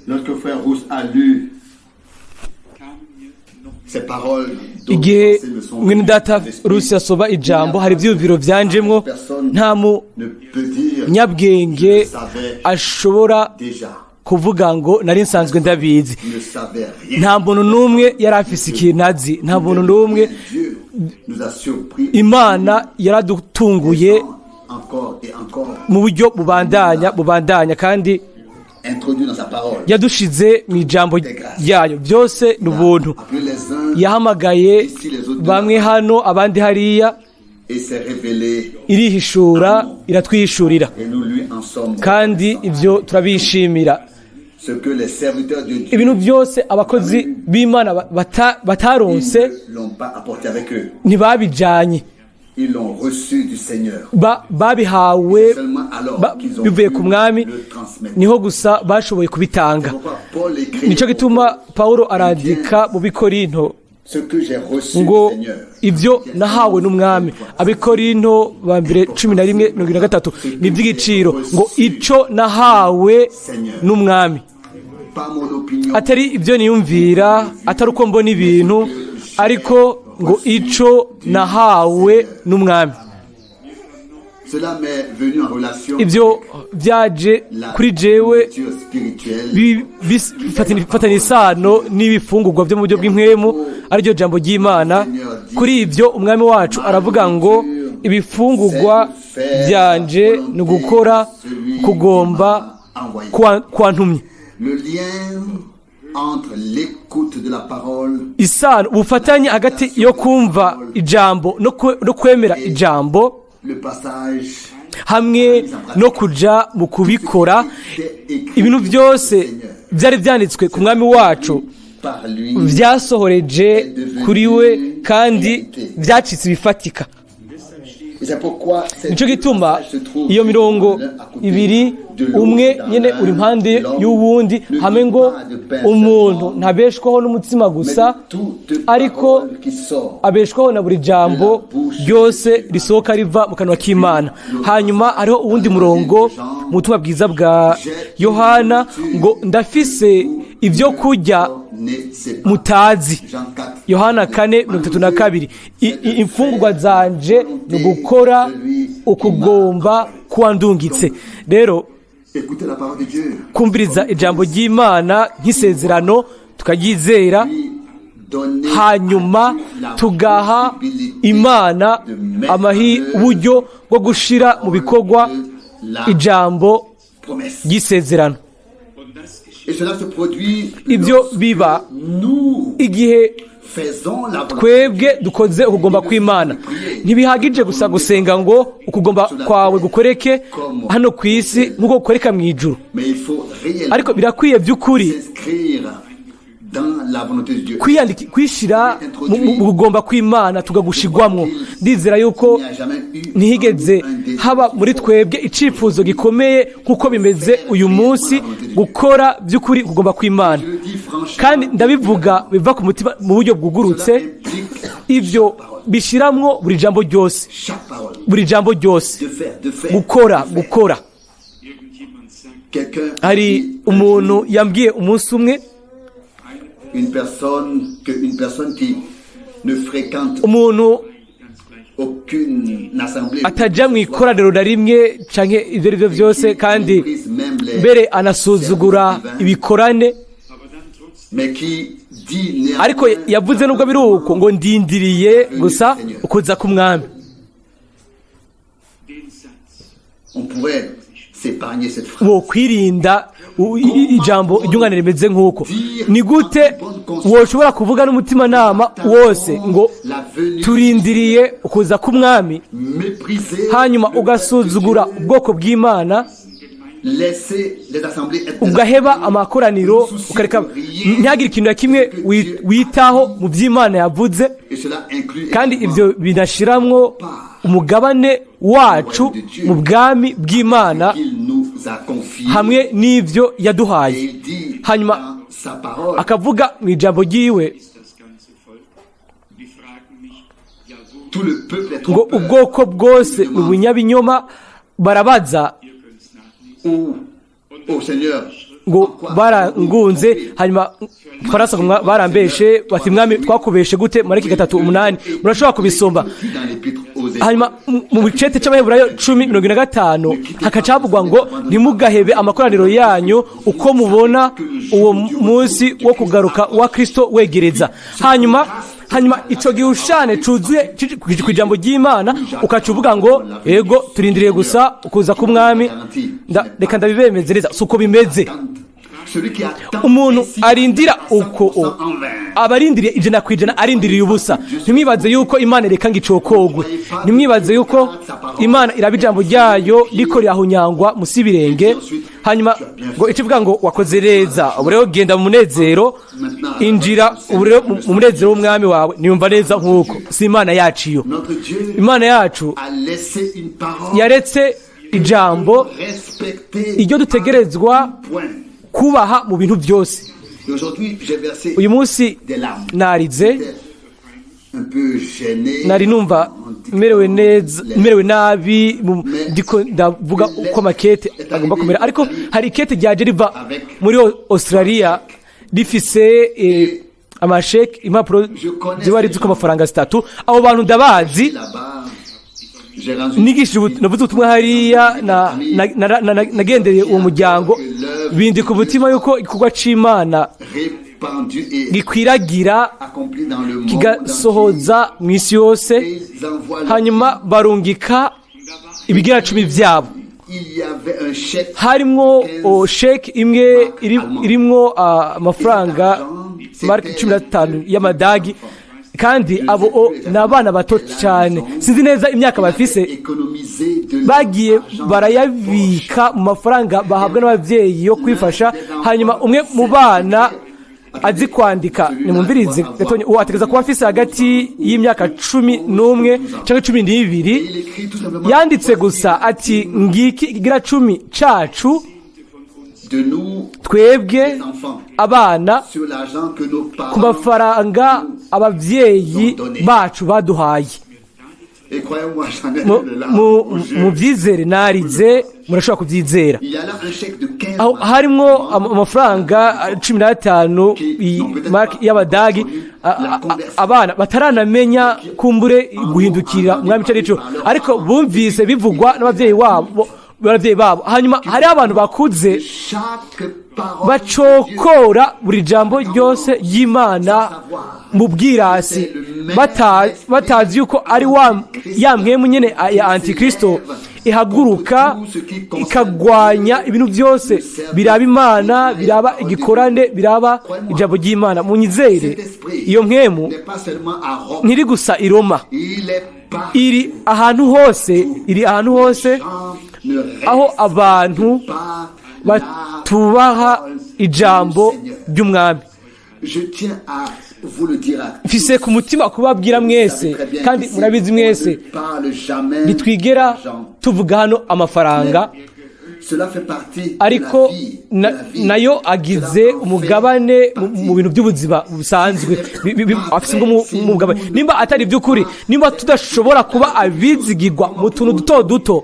Notre frère Rousse a lu ces paroles. Igihe Mwene Data Ewald yasoba ijambo hari ibyiyumviro byanjemwo nta munyabwenge ashobora kuvuga ngo nari nsanzwe ndabizi. Nta muntu n'umwe yari afise ikintu azi, nta muntu n'umwe. Imana yaradutunguye mu buryo bubandanya kandi yadushize mu ijambo ryayo. Byose ni ubuntu. Yahamagaye bamwe hano abandi hariya, irihishura, iratwihishurira, kandi ibyo turabishimira. Ibintu byose abakozi b'Imana bataronse ntibabijanye, babihawe bivuye ku mwami, niho gusa bashoboye kubitanga. Nico gituma Paulo arandika mu Bikorinto ngo ibyo nahawe n'umwami. Abikorinto ba mbere 11:23 ni iby'igiciro, ngo ico nahawe n'umwami, atari ibyo niyumvira, atari uko mbona ibintu, ariko ngo ico nahawe n'umwami. Ibyo byaje kuri jewe bifatanye isano n'ibifungurwa byo mu buryo bw'impwemu, ariryo jambo ry'Imana. Kuri ibyo umwami wacu aravuga ngo ibifungurwa byanje ni ugukora kugomba kwantumye. Isano, ubufatanye hagati yo kumva ijambo no kwemera ijambo hamwe no kuja mu kubikora. Ibintu byose byari byanditswe ku mwami wacu byasohoreje kuri we kandi byacitse bifatika. Nico gituma iyo mirongo ibiri, umwe nyene uri impande y'uwundi, hamwe ngo umuntu ntabeshwaho n'umutima gusa, ariko abeshwaho na buri jambo ryose risohoka riva mu kanwa k'Imana. Hanyuma hariho uwundi murongo mu butumwa bwiza bwa Yohana ngo ndafise ibyo kurya mutazi. Yohana 4:32. Imfungurwa zanje ni ugukora ukugomba kuwandungitse. Rero kumviriza ijambo ry'Imana nk'isezerano tukaryizera, hanyuma tugaha Imana uburyo bwo gushira mu bikorwa ijambo ry'isezerano. Ibyo biba igihe twebwe dukoze ukugomba kw'Imana. Ntibihagije gusa gusenga ngo ukugomba kwawe gukoreke hano ku isi nk'uko gukoreka mu ijuru, ariko birakwiye by'ukuri kwishira mu kugomba kw'Imana tugagushigwamwo. Ndizera yuko ntihigeze haba muri twebwe icifuzo gikomeye nk'uko bimeze uyu munsi, gukora by'ukuri kugomba kw'Imana. Kandi ndabivuga biva ku mutima mu buryo bwugurutse. Ibyo bishiramwo buri jambo ryose, gukora. Hari umuntu yambwiye umunsi umwe, umuntu ataja mu ikoraniro na rimwe canke ibyo ari byo byose, kandi mbere anasuzugura ibikorane, ariko yavuze nubwo biri uko ngo ndindiriye gusa ukuza k'umwami. Wo kwirinda ijambo iryungane rimeze nk'uko. Ni gute woshobora kuvuga n'umutima nama wose ngo turindiriye ukuza k'umwami, hanyuma ugasuzugura ubwoko bw'Imana, ugaheba amakoraniro, ukareka ntihagire ikintu na kimwe witaho mu by'Imana yavuze, kandi ibyo binashiramwo umugabane wacu mu bwami bw'Imana hamwe n'ibyo yaduhaye. Hanyuma akavuga mu ijambo ryiwe ngo ubwoko bwose mu bunyabinyoma barabaza ngo barangunze hanyuma Faransa barambeshe bati mwami twakubeshe gute Maraki 3:8 murashobora kubisomba hanyuma mu bicete cy'Abaheburayo 10:45 hakacavugwa ngo ntimugahebe amakoraniro yanyu uko mubona uwo munsi wo kugaruka wa Kristo wegereza hanyuma ico gihushane cuzuye kwijambo ry'Imana ukacuvuga ngo ego turindiriye gusa ukuza ku mwami reka ndabibemeze neza suko bimeze umuntu arindira uko abarindiriye 100% arindiriye ubusa ntimwibaze yuko Imana reka ngicokogwe ntimwibaze yuko Imana irabijambo ryayo liko ryahunyangwa musibirenge hanyuma ngo ikivuga ngo wakoze neza ubureo genda mu munezero injira ubureo mu munezero w'umwami wawe niyumva neza nkuko si Imana yaciyo Imana yacu yaretse ijambo iryo dutegerezwa kubaha mu bintu byose uyu munsi narize nari numva merewe nabi ndiko ndavuga uko makete agomba kumera ariko hari ikete ryaje riva muri Australia rifise amasheke impapuro ziba riziko amafaranga 3 abo bantu ndabazi nigishije navuze ubutumwa hariya nagendereye uwo muryango bindi ku mutima yuko igikorwa c'Imana gikwiragira kigasohoza mu isi yose hanyuma barungika ibigira 10 vyabo harimwo sheke imwe irimwo amafaranga mark 15 y'amadagi kandi abo nabana bato cyane sinzi neza imyaka bafise bagiye barayabika mu mafaranga bahabwa n'abavyeyi yo kwifasha hanyuma umwe mu bana azi kwandika nimumvirize gatonye uwategeza kuba afise hagati y'imyaka 11 cyangwa 12 yanditse gusa ati ngiki igira 10 cacu twebwe abana ku mafaranga abavyeyi bacu baduhaye mu byizere narize murashobora kubyizera aho harimo amafaranga 15 y'abadagi abana bataranamenya kumbure guhindukira umwami cyarico ariko bumvise bivugwa n'abavyeyi babo hanyuma hari abantu bakuze bacokora buri jambo ryose y'Imana mu bwirasi batazi yuko ari ya mpwemu nyene ya antikristo ihaguruka ikagwanya ibintu byose biraba Imana biraba igikorane biraba ijambo ry'Imana munyizere iyo mpwemu ntiri gusa i Roma iri ahantu hose aho abantu batubaha ijambo ry'umwami mfise ku mutima kubabwira mwese kandi murabizi mwese nitwigera tuvuga hano amafaranga ariko nayo agize umugabane mu bintu by'ubuzima busanzwe afise umugabane nimba atari by'ukuri nimba tudashobora kuba abizigirwa mu tuntu duto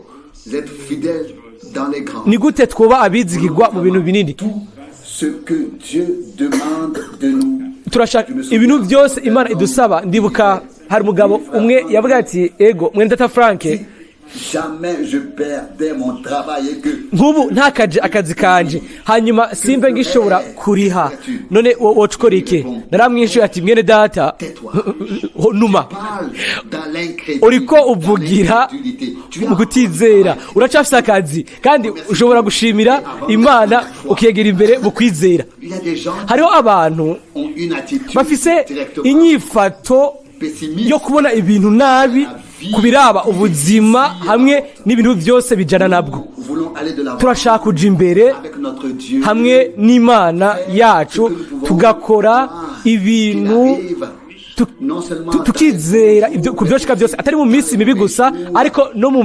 ni gute twuba abizigirwa mu bintu binini turashaka ibintu byose Imana idusaba ndibuka hari umugabo umwe yavuga ati ego Mwene Data Frank nk'ubu ntakaje akazi kanje hanyuma simbe ngishobora kuriha none wocukora iki naramwishuye ati Mwene Data numa uriko uvugira mu kutizera uracafise akazi kandi ushobora gushimira Imana ukiyegera imbere mu kwizera hariho abantu bafise inyifato yo kubona ibintu nabi kubiraba ubuzima hamwe n'ibintu byose bijana nabwo turashaka kuja imbere hamwe n'Imana yacu tugakora ibintu tukizera ibyo kubyoshika byose atari mu minsi mibi gusa ariko no mu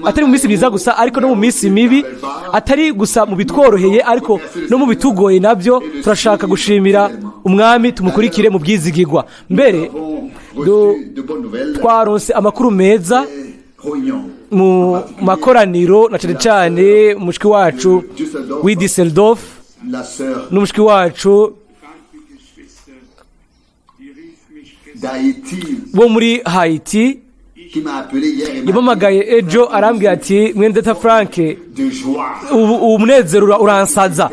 atari mu minsi biza gusa ariko no mu minsi mibi atari gusa mu bitworoheye ariko no mu bitugoye nabyo turashaka gushimira umwami tumukurikire mu bwizigirwa mbere twaronse amakuru meza mu makoraniro na cyane umushiki wacu w'i Düsseldorf la sœur n'umushiki wacu d'Haïti bo muri Haiti qui m'a appelé hier et m'a yamamagaye ejo arambwira ati Mwene Data Frank dit de joie. umunezero uransaza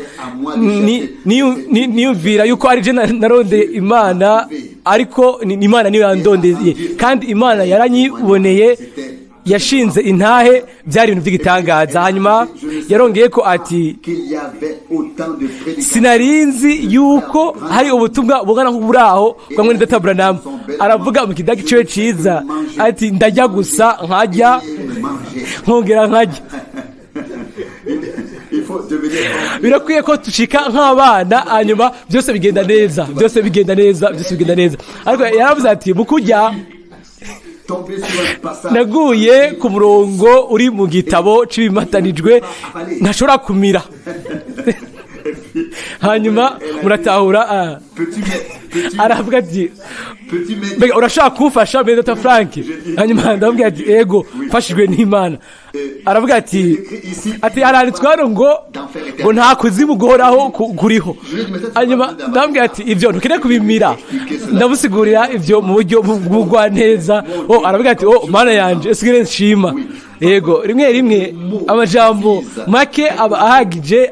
niyumvira yuko ari je narondeye Imana ariko ni Imana niyo yandondeye kandi Imana yaranyiboneye yashinze intahe byari ibintu by'igitangaza. Hanyuma yarongeye ko ati Qu'il y avait autant de prédicateurs sinarinzi yuko hari ubutumwa bungana nk'uburaho bwa Mwene Data Branham. Aravuga mu kidagi ciwe ciza ati ndajya gusa nkajya nkongera nkajya. il faut devenir Birakwiye ko tushika nk'abana hanyuma byose bigenda neza ariko yaravuze ati mukujya tombé sur un passage naguye ku murongo uri mu gitabo c'ibimatanijwe ntashobora kumira. Hanyuma muratahura aravuga ati mbega urashaka kumfasha Mwene Data Frank? Hanyuma ndamubwira ati ego mfashijwe n'Imana. Aravuga ati haranditswe hano ngo nta kuzimu guhoraho kuriho. Hanyuma ndamubwira ati ibyo ntukeneye kubimira, ndamusigurira ibyo mu buryo bw'ubugwaneza. Aravuga ati Mana yanje esigire nshima. Yego rimwe amajambo make aba ahagije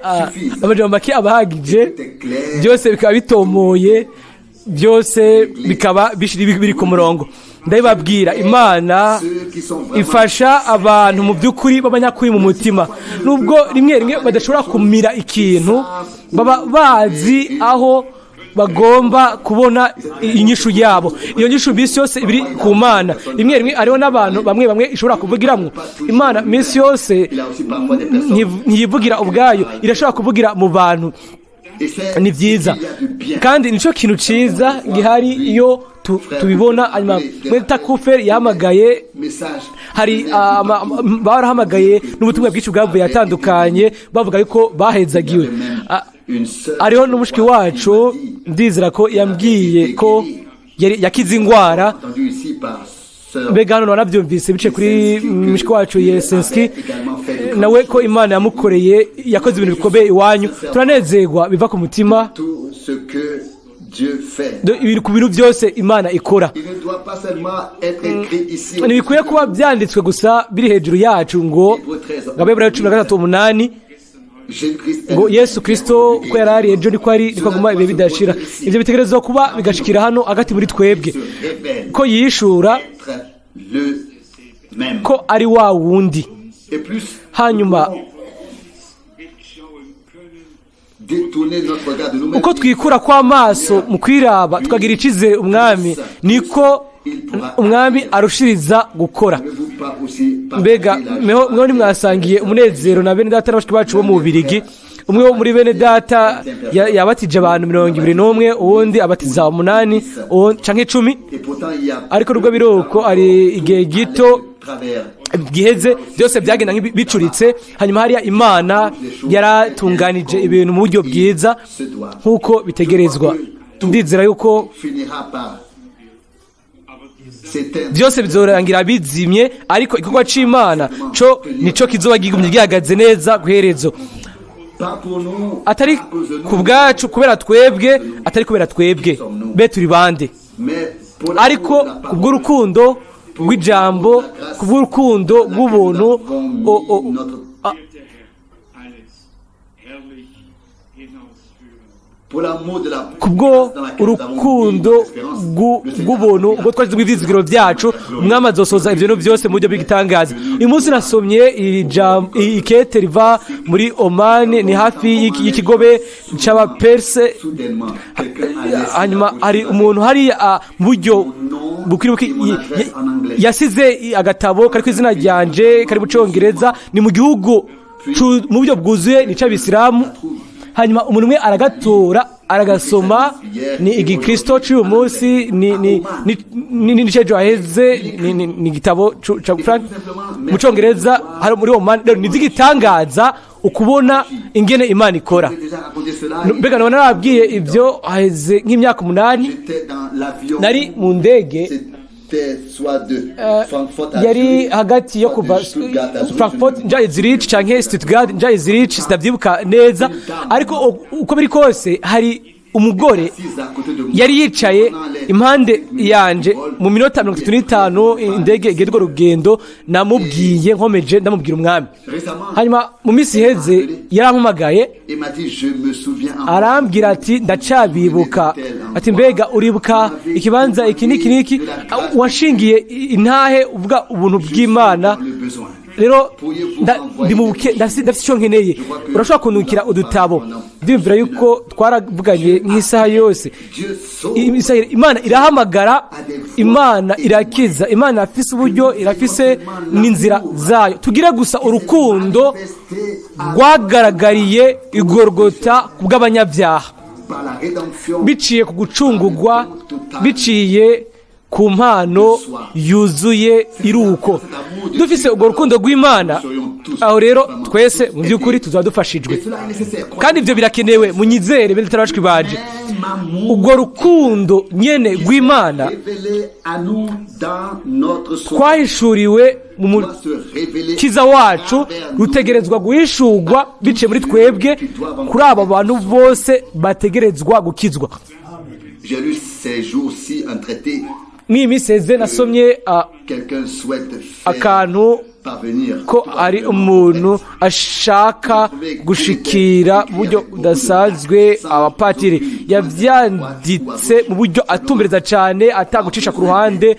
byose bikaba bitomoye, byose bikaba biri ku murongo. Ndabibabwira Imana ifasha abantu mu by'ukuri b'abanyakuri mu mutima, nubwo rimwe badashobora kumira ikintu, baba bazi aho bagomba kubona inyishu yabo. Iyo nyishu misi yose ibiri ku Mana. Rimwe ariho n'abantu bamwe ishobora kuvugiramo. Imana misi yose ntiyivugira ubwayo, irashobora kuvugira mu bantu. Ni byiza kandi nicyo kintu cyiza gihari iyo tubibona. Hanyuma Mwene Data Krefeld yahamagaye, hari barahamagaye n'ubutumwa bwinshi bwavuye atandukanye bavuga yuko bahezagiwe. Ariho n'umushiki wacu ndizera ko yambwiye ko yakize ingwara. Mbega hano wanabyumvise bice kuri mushiki wacu Yesenski nawe ko Imana yamukoreye, yakoze ibintu bikomeye iwanyu. Turanezerwa biva ku mutima ku bintu byose Imana ikora. Ntibikwiye kuba byanditswe gusa biri hejuru yacu ngo Abibura 13:8 ngo Yesu Kristo ko yarari ejo niko aguma ibihe bidashira. Ibyo bitegerezwa kuba bigashikira hano hagati muri twebwe ko yishura ko ari wa wundi. Hanyuma uko twikura kw'amaso mu kwiraba tukagira icizere Umwami, niko Umwami arushiriza gukora. Mbega mweho nimwasangiye umunezero na bene data n'abashiki bacu bo mu Bubirigi. Umwe wo muri bene data yabatije abantu 21, uwundi abatiza 8 canke 10. Ariko rubwo biroko ari igihe gito giheze byose byagenda bicuritse. Hanyuma hariya Imana yaratunganije ibintu mu buryo bwiza nk'uko bitegerezwa. Ndizera yuko byose bizorangira bizimye, ariko igikorwa c'Imana nico kizoba gigumye gihagaze neza guherezo. Atari ku bwacu kubera twebwe, atari kubera twebwe be turi bande, ariko kubw'urukundo rw'ijambo, kubw'urukundo rw'ubuntu. Kubwo urukundo rw'ubuntu ubwo twaje tw'ivizigiro byacu, Umwami azosoza ibyo byose mu buryo bw'igitangaza. Uyu munsi nasomye ikete riva muri Oman, ni hafi y'ikigobe c'abaperse. Hanyuma hari umuntu hari mu buryo bukiri yasize agatabo kari ku izina ryanje, kari mu Congereza, ni mu gihugu mu buryo bwuzuye ni c'Abisilamu. Hanyuma umuntu umwe aragatora aragasoma, ni igikristo cy'uyu munsi, ni cejo aheze, ni igitabo ca Frank mu Congereza hari muri Oman. Ni igitangaza ukubona ingene Imana ikora. Mbega none narabwiye ibyo aheze nk'imyaka 8. Nari mu ndege yari hagati yo kuva Frankfurt njaye Zurich canke Stuttgart njaye Zurich sitavyibuka neza, ariko uko biri kose hari umugore yari yicaye impande yanje mu minota 35 indege igirwa rugendo, namubwiye nkomeje ndamubwira umwami. Hanyuma mu minsi iheze yarampamagaye arambwira ati ndacabibuka, ati mbega uribuka ikibanza iki niki washingiye intahe uvuga ubuntu bw'Imana. Rero ndafite icyo nkeneye, urashobora kunukira udutabo. Ndumvira yuko twaravuganye nk'isaha yose. Imana irahamagara, Imana irakiza, Imana afise uburyo, irafise n'inzira zayo. Tugire gusa urukundo rwagaragariye igorogota bw'abanyabyaha, biciye ku gucungurwa, biciye ku mpano yuzuye iruko. Dufise urwo rukundo rw'Imana, aho rero twese mu by'ukuri tuzadufashijwe, kandi ibyo birakenewe. Munyizere bene tarashwi baje, urwo rukundo nyene rw'Imana twahishuriwe mu mukiza wacu, rutegerezwa guhishurwa biciye muri twebwe kuri aba bantu bose bategerezwa gukizwa. Miseze nasomye akantu ko ari umuntu ashaka gushikira mu buryo budasanzwe abapatiri, yavyanditse mu buryo atumbereza cyane, atagucisha ku ruhande,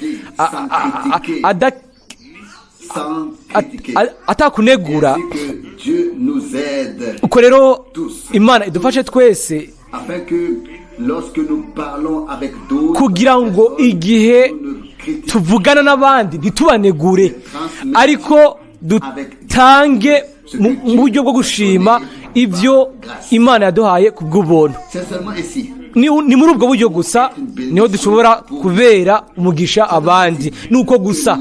atakunegura. Uko rero Imana idufashe twese kugira ngo igihe tuvugana n'abandi ntitubanegure, ariko dutange mu buryo bwo gushima ibyo Imana yaduhaye ku bw'ubuntu. Ni muri ubwo buryo gusa niho dushobora kubera umugisha abandi. Nuko gusa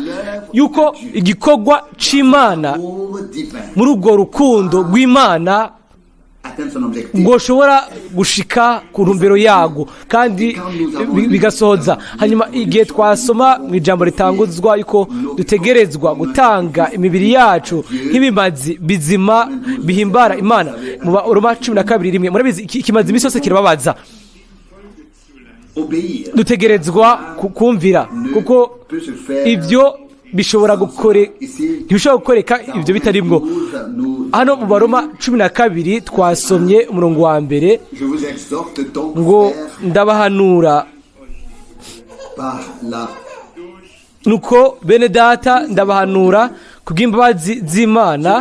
yuko igikorwa c'Imana muri ubwo rukundo rw'Imana ngo ushobora gushika ku ntumbero yago kandi bigasohoza. Hanyuma igihe twasoma mu ijambo ritanguzwa yuko dutegerezwa gutanga imibiri yacu nk'ibimazi bizima bihimbara Imana mu Abaroma 12:1. Murabizi ikimazi imisi yose kirababaza. Dutegerezwa kumvira, kuko ibyo ntibishobora gukoreka ibyo bitarimwo. Hano mu Baroma 12 twasomye umurongo wa mbere ngo ndabahanura, nuko bene data ndabahanura kubw'imbabazi z'Imana.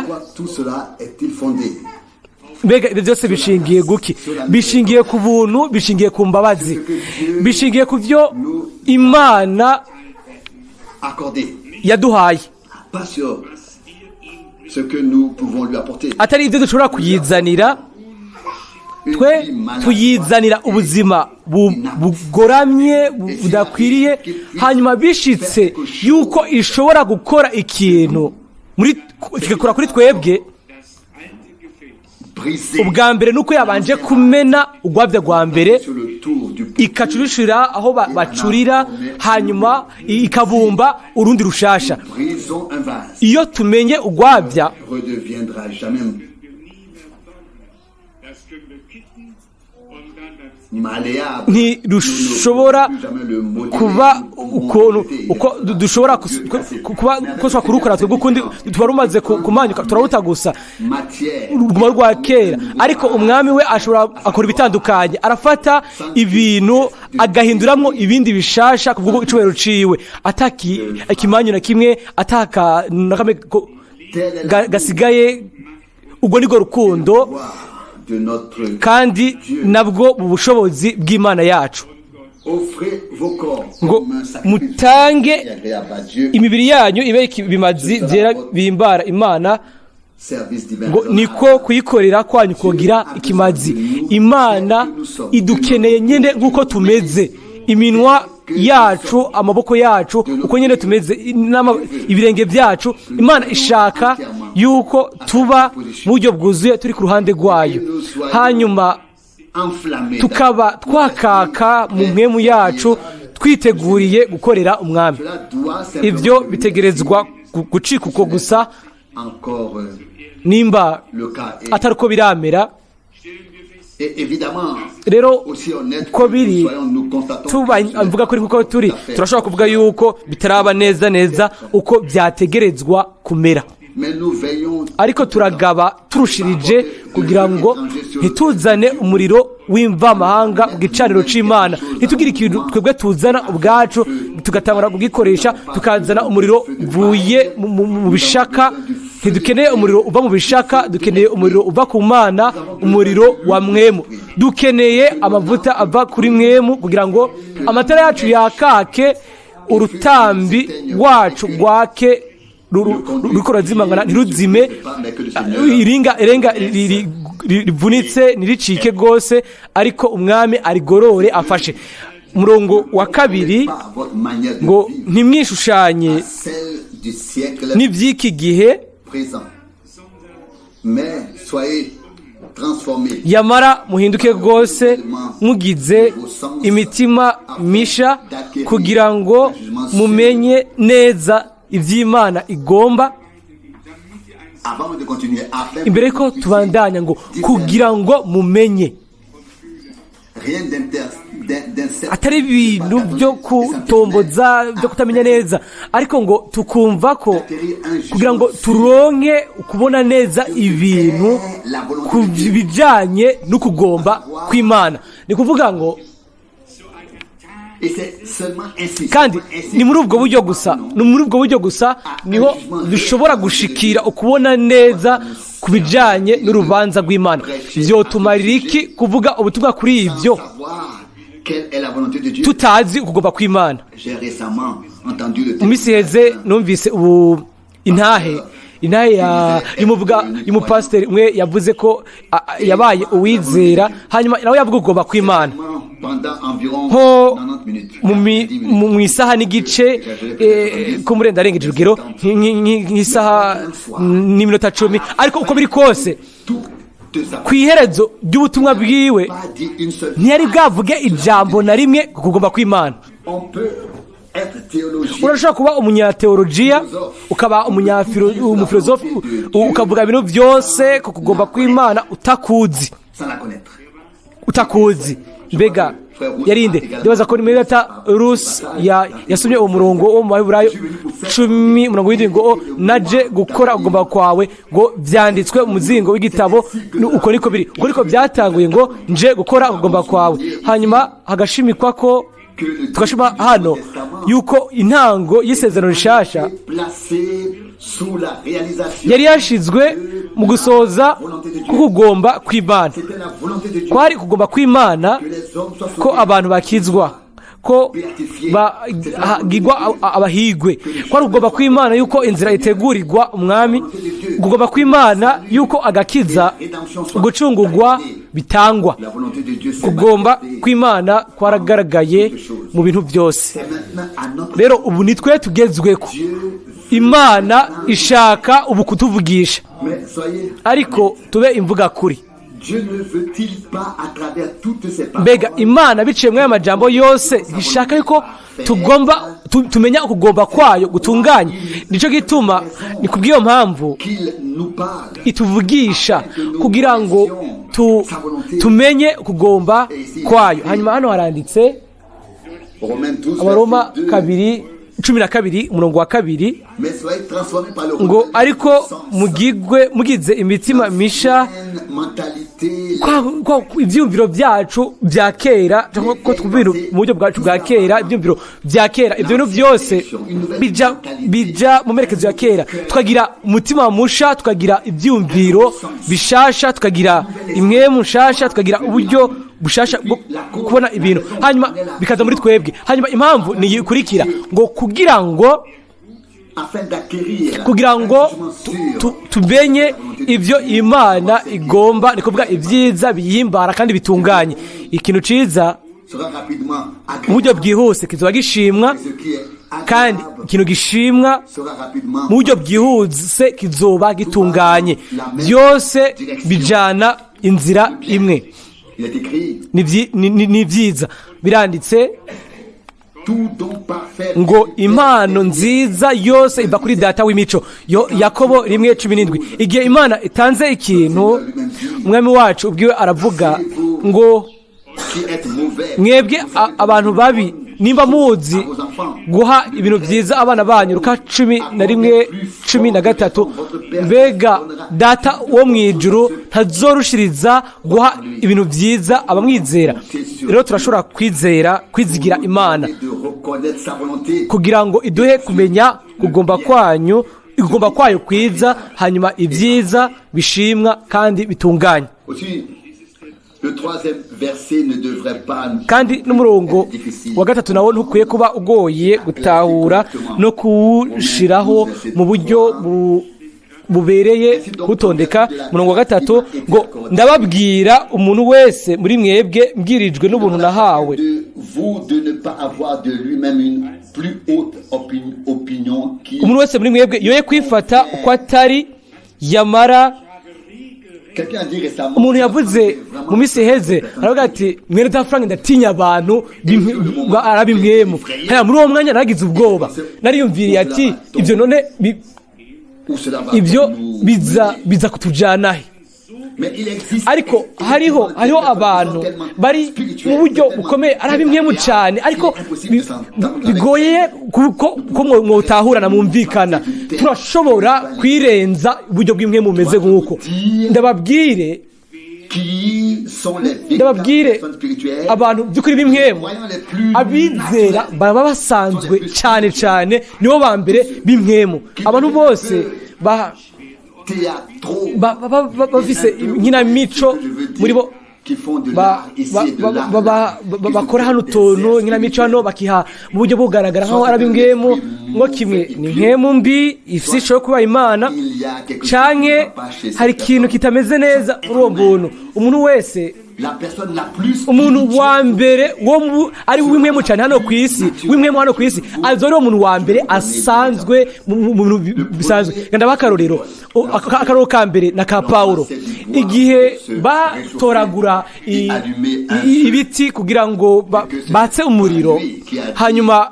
Mbega ibyo byose bishingiye guki? Bishingiye ku buntu, bishingiye ku mbabazi, bishingiye ku byo Imana yaduhaye, atari ibyo dushobora kuyizanira. Twe tuyizanira ubuzima bugoramye budakwiriye, hanyuma bishitse yuko ishobora gukora ikintu kigakora kuri twebwe. Ubwa mbere nuko yabanje kumena urwabya rwa mbere, ikacurishira aho bacurira, hanyuma ikabumba urundi rushasha. Iyo tumenye urwabya ntirushobora kuba uko dushobora kuba kurukora twebwe, ukundi tuba rumaze kumanyuka, turaruta gusa ruguma rwa kera. Ariko umwami we ashobora akora ibitandukanye, arafata ibintu agahinduramwo ibindi bishasha ku bw'uko icubahiro ciwe, ikimanyu na kimwe ataka na kamwe gasigaye. Ubwo nibwo rukundo, kandi nabwo mu bushobozi bw'Imana yacu. Ngo mutange imibiri yanyu ibe ibimazi byera bihimbara Imana, ngo niko kuyikorera kwanyu kogira ikimazi. Imana idukeneye nyene nk'uko tumeze, iminwa yacu, amaboko yacu, uko nyene tumeze, ibirenge byacu. Imana ishaka yuko tuba mu buryo bwuzuye turi ku ruhande rwayo, hanyuma tukaba twakaka mu mpwemu yacu, twiteguriye gukorera umwami. Ibyo bitegerezwa gucika uko gusa nimba atari uko biramera. Rero uko biri mvuga kuri kuko turi turashobora kuvuga yuko bitaraba neza uko byategerezwa kumera, ariko turagaba turushirije kugira ngo ntituzane umuriro w'imvamahanga mu gicaniro c'Imana, ntitugire ikintu twebwe tuzana ubwacu tugatangura kugikoresha tukazana umuriro uvuye mu bishaka. Ntidukeneye umuriro uva mu bishaka, dukeneye umuriro uva ku Mana, umuriro wa mwemu. Dukeneye amavuta ava kuri mwemu kugira ngo amatara yacu yakake, urutambi rwacu rwake ruriko rurazimangana ntiruzime, irenga rivunitse ntiricike rwose, ariko umwami arigorore afashe. Umurongo wa 2 ngo ntimwishushanye n'ivy'iki gihe, yamara muhinduke rwose mugize imitima misha kugira ngo mumenye neza ivy'Imana igomba. Imbere ko tubandanya ngo kugira ngo mumenye, atari ibintu byo kutomboza byo kutamenya neza, ariko ngo tukumva ko kugira ngo turonke kubona neza ibintu ku bijanye no kugomba kw'Imana. Ni kuvuga ngo kandi ni muri ubwo buryo gusa niho dushobora gushikira ukubona neza ku bijanye n'urubanza rw'Imana. Vyotumarira iki kuvuga ubutumwa kuri ibyo tutazi ukugomba kw'Imana? Umisi heze numvise intahe y'umupasiteri umwe yavuze ko yabaye uwizera, hanyuma nawe yavuga ukugomba kw'Imana nko mu isaha n'igice ko murenza arengeje urugero nk'isaha n'iminota 10, ariko uko biri kose ku iherezo ry'ubutumwa bwiwe ntiyari bwavuge ijambo na rimwe ku kugomba kw'Imana. Urashobora kuba umunyateolojiya, ukaba umufilozofi, ukavuga ibintu byose ku kugomba kw'Imana utakuzi. Mbega yarinde ndibaza ko Mwene Data Rusi yasomye uwo murongo wo mu Baheburayo 10:7 ngo naje gukora kugomba kwawe, ngo vyanditswe mu muzingo w'igitabo. Uko niko byatanguye ngo nje gukora kugomba kwawe, hanyuma hagashimikwa ko tugashima hano yuko intango y'isezerano rishasha yari yashizwe mu gusoza kugomba kw'Imana. Kwari kugomba kw'Imana ko abantu bakizwa, ko bagirwa abahigwe. Kwari kugomba kw'Imana yuko inzira itegurirwa umwami, kugomba kw'Imana yuko agakiza ugucungurwa bitangwa. Kugomba kw'Imana kwaragaragaye mu bintu byose. Rero ubu nitwe tugezweko. Imana ishaka ubu kutuvugisha, ariko tube imvuga kuri. Mbega Imana biciye muri aya majambo yose ishaka yuko tugomba tumenya ukugomba kwayo gutunganye. Nico gituma ni kubw'iyo mpamvu ituvugisha kugira ngo tumenye ukugomba kwayo. Hanyuma hano haranditse Abaroma 2:12 umurongo wa 2 ngo ariko mugize imitima misha kwa ivyumviro byacu bya kera, ko twumvira mu buryo bwacu bwa kera, ivyumviro bya kera, ibyo bintu byose bija mu merekezo ya kera. Tukagira umutima musha, tukagira ivyumviro bishasha, tukagira imwe mushasha, tukagira uburyo bushasha bwo kubona ibintu, hanyuma bikaza muri twebwe. Hanyuma impamvu ni ikurikira ngo kugira ngo tumenye ibyo Imana igomba, ni kuvuga ibyiza biyimbara kandi bitunganye. Ikintu ciza mu buryo bwihuse kizoba gishimwa, kandi ikintu gishimwa mu buryo bwihuse kizoba gitunganye. Byose bijana inzira imwe. Ni byiza biranditse ngo impano nziza yose iva kuri data w'imico. Yakobo 1:17. Igihe Imana itanze ikintu, umwami wacu ubwiwe aravuga ngo mwebwe abantu babi, nimba muzi guha ibintu byiza abana banyu, Luka 11:13, mbega data wo mu ijuru ntazorushiriza guha ibintu byiza abamwizera. Rero turashobora kwizigira Imana kugira ngo iduhe kumenya kugomba kwayo kwiza, hanyuma ibyiza bishimwa kandi bitunganye. Kandi n'umurongo wa gatatu nawo ntukwiye kuba ugoye gutahura no kuwushiraho mu buryo bubereye kutondeka. Umurongo wa gatatu ngo ndababwira umuntu wese muri mwebwe mbwirijwe n'ubuntu nahawe. Umuntu wese muri mwebwe yoye kwifata uko atari, yamara umuntu yavuze mu minsi iheze aravuga ati Mwene Data Frank ndatinya abantu arabimwemo. Muri uwo mwanya naragize ubwoba, nariyumviriye ati ibyo none ibyo biza kutujanahe. Ariko hariho abantu bari mu buryo bukomeye arabimwemo cyane, ariko bigoye ko mwotahurana mumvikana. Turashobora kwirenza uburyo bw'imwe mumeze nk'uko. Ndababwire abantu by'ukuri b'imwemu, abizera baba basanzwe cyane nibo ba mbere b'imwemu. Abantu bose bafise inkinamico muri bo, bakora hano utuntu inkinamico hano bakiha mu buryo bugaragara nk'aho ari ab'imwemu, ngo kimwe ni imwemu mbi ifise ishusho yo kuba Imana, canke hari ikintu kitameze neza muri uwo muntu. Umuntu wese, umuntu wa mbere ari w'imwemu cyane hano ku isi, w'imwemu hano ku isi, azori uwo muntu wa mbere asanzwe mu bintu bisanzwe. Ndaba akaroro ka mbere na ka Paulo, igihe batoragura ibiti kugira ngo batse umuriro, hanyuma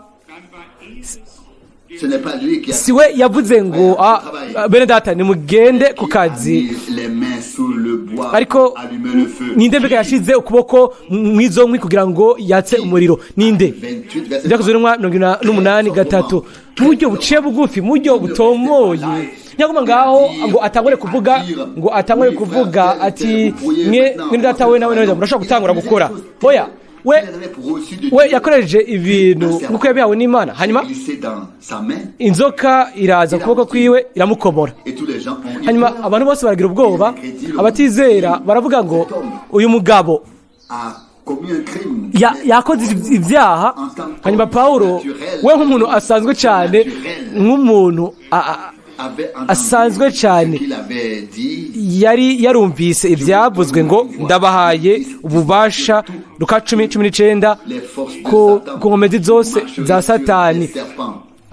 siwe yavuze ngo bene data nimugende ku kazi, ariko ninde mbega yashize ukuboko mwizo nkwi kugira ngo yatse umuriro? Ninde? Byakozwe no 8:3 mu buryo buciye bugufi, mu buryo butomoye. Nyaguma ngaho ngo atangure kuvuga ati Mwene Data we nawe murashobora gutangura gukora. Oya, we yakoreje ibintu nk'uko yabihawe n'Imana. Hanyuma inzoka iraza kuboko kwiwe iramukomora. Hanyuma abantu bose baragira ubwoba, abatizera baravuga ngo uyu mugabo yakoze ibyaha. Hanyuma Paulo we nk'umuntu asanzwe cyane, nk'umuntu asanzwe cyane, yari yarumvise ibyavuzwe ngo ndabahaye ububasha, Luka 10:19, ku nkomezi zose za Satani,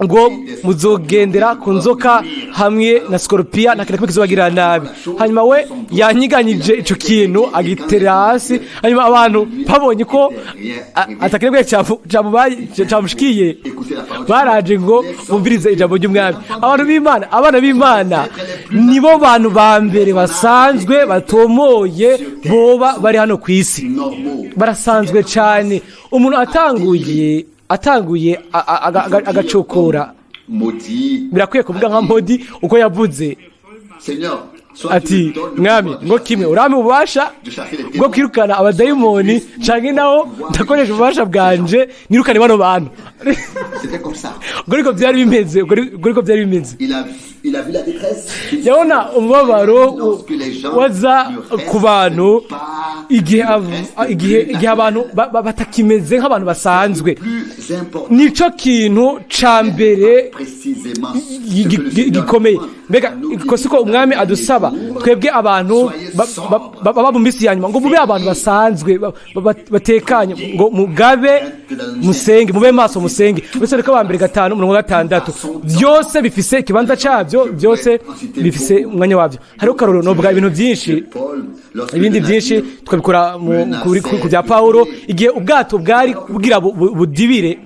ngo muzogendera ku nzoka hamwe na sikorupiya nta kintu kimwe kizobagirira nabi. Hanyuma we yanyiganyije ico kintu agitera hasi. Hanyuma abantu babonye ko atakirebwe cyamushikiye, baraje ngo bumvirize ijambo ry'umwami. Abana b'Imana nibo bantu ba mbere basanzwe batomoye boba bari hano ku isi, barasanzwe cyane. Umuntu atanguye agacokora, birakwiye kuvuga nka Modi uko yavuze ati mwami ngo kimwe urame ububasha bwo kwirukana abadayimoni, canke naho ndakoresha ububasha bwanje nirukane bano bantu. Goriko byari bimeze. Yabona umubabaro waza ku bantu igihe abantu batakimeze nk'abantu basanzwe. Nico kintu ca mbere gikomeye. Mbega ikosi ko umwami adusaba twebwe abantu baba mu misi yanyuma ngo mube abantu basanzwe batekanye, ngo mugabe musenge, mube maso musenge. Bese reka bambere 5:6 byose bifise ikibanza cyabyo, byose bifise umwanya wabyo. Hariho karoro no bwa ibintu byinshi, ibindi byinshi twabikora ku bya Paulo. Igihe ubwato bwari kugira budibire,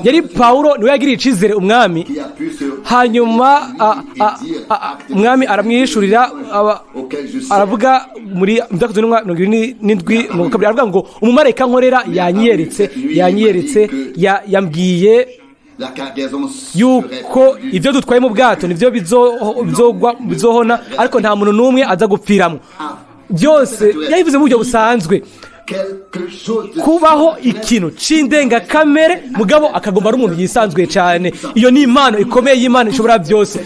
yari Pawulo niwe yagiriye icizere umwami, hanyuma umwami aramwishurira aravuga muri Byakozwe n'indwi aravuga ngo umumarayika nkorera yanyiyeretse yambwiye yuko ibyo dutwaye mu bwato nibyo bizohona, ariko nta muntu n'umwe aza gupfiramo. Byose yabivuze mu buryo busanzwe, kubaho ikintu c'indengakamere mugabo akagomba ari umuntu yisanzwe cyane. Iyo ni impano ikomeye y'Imana ishobora byose.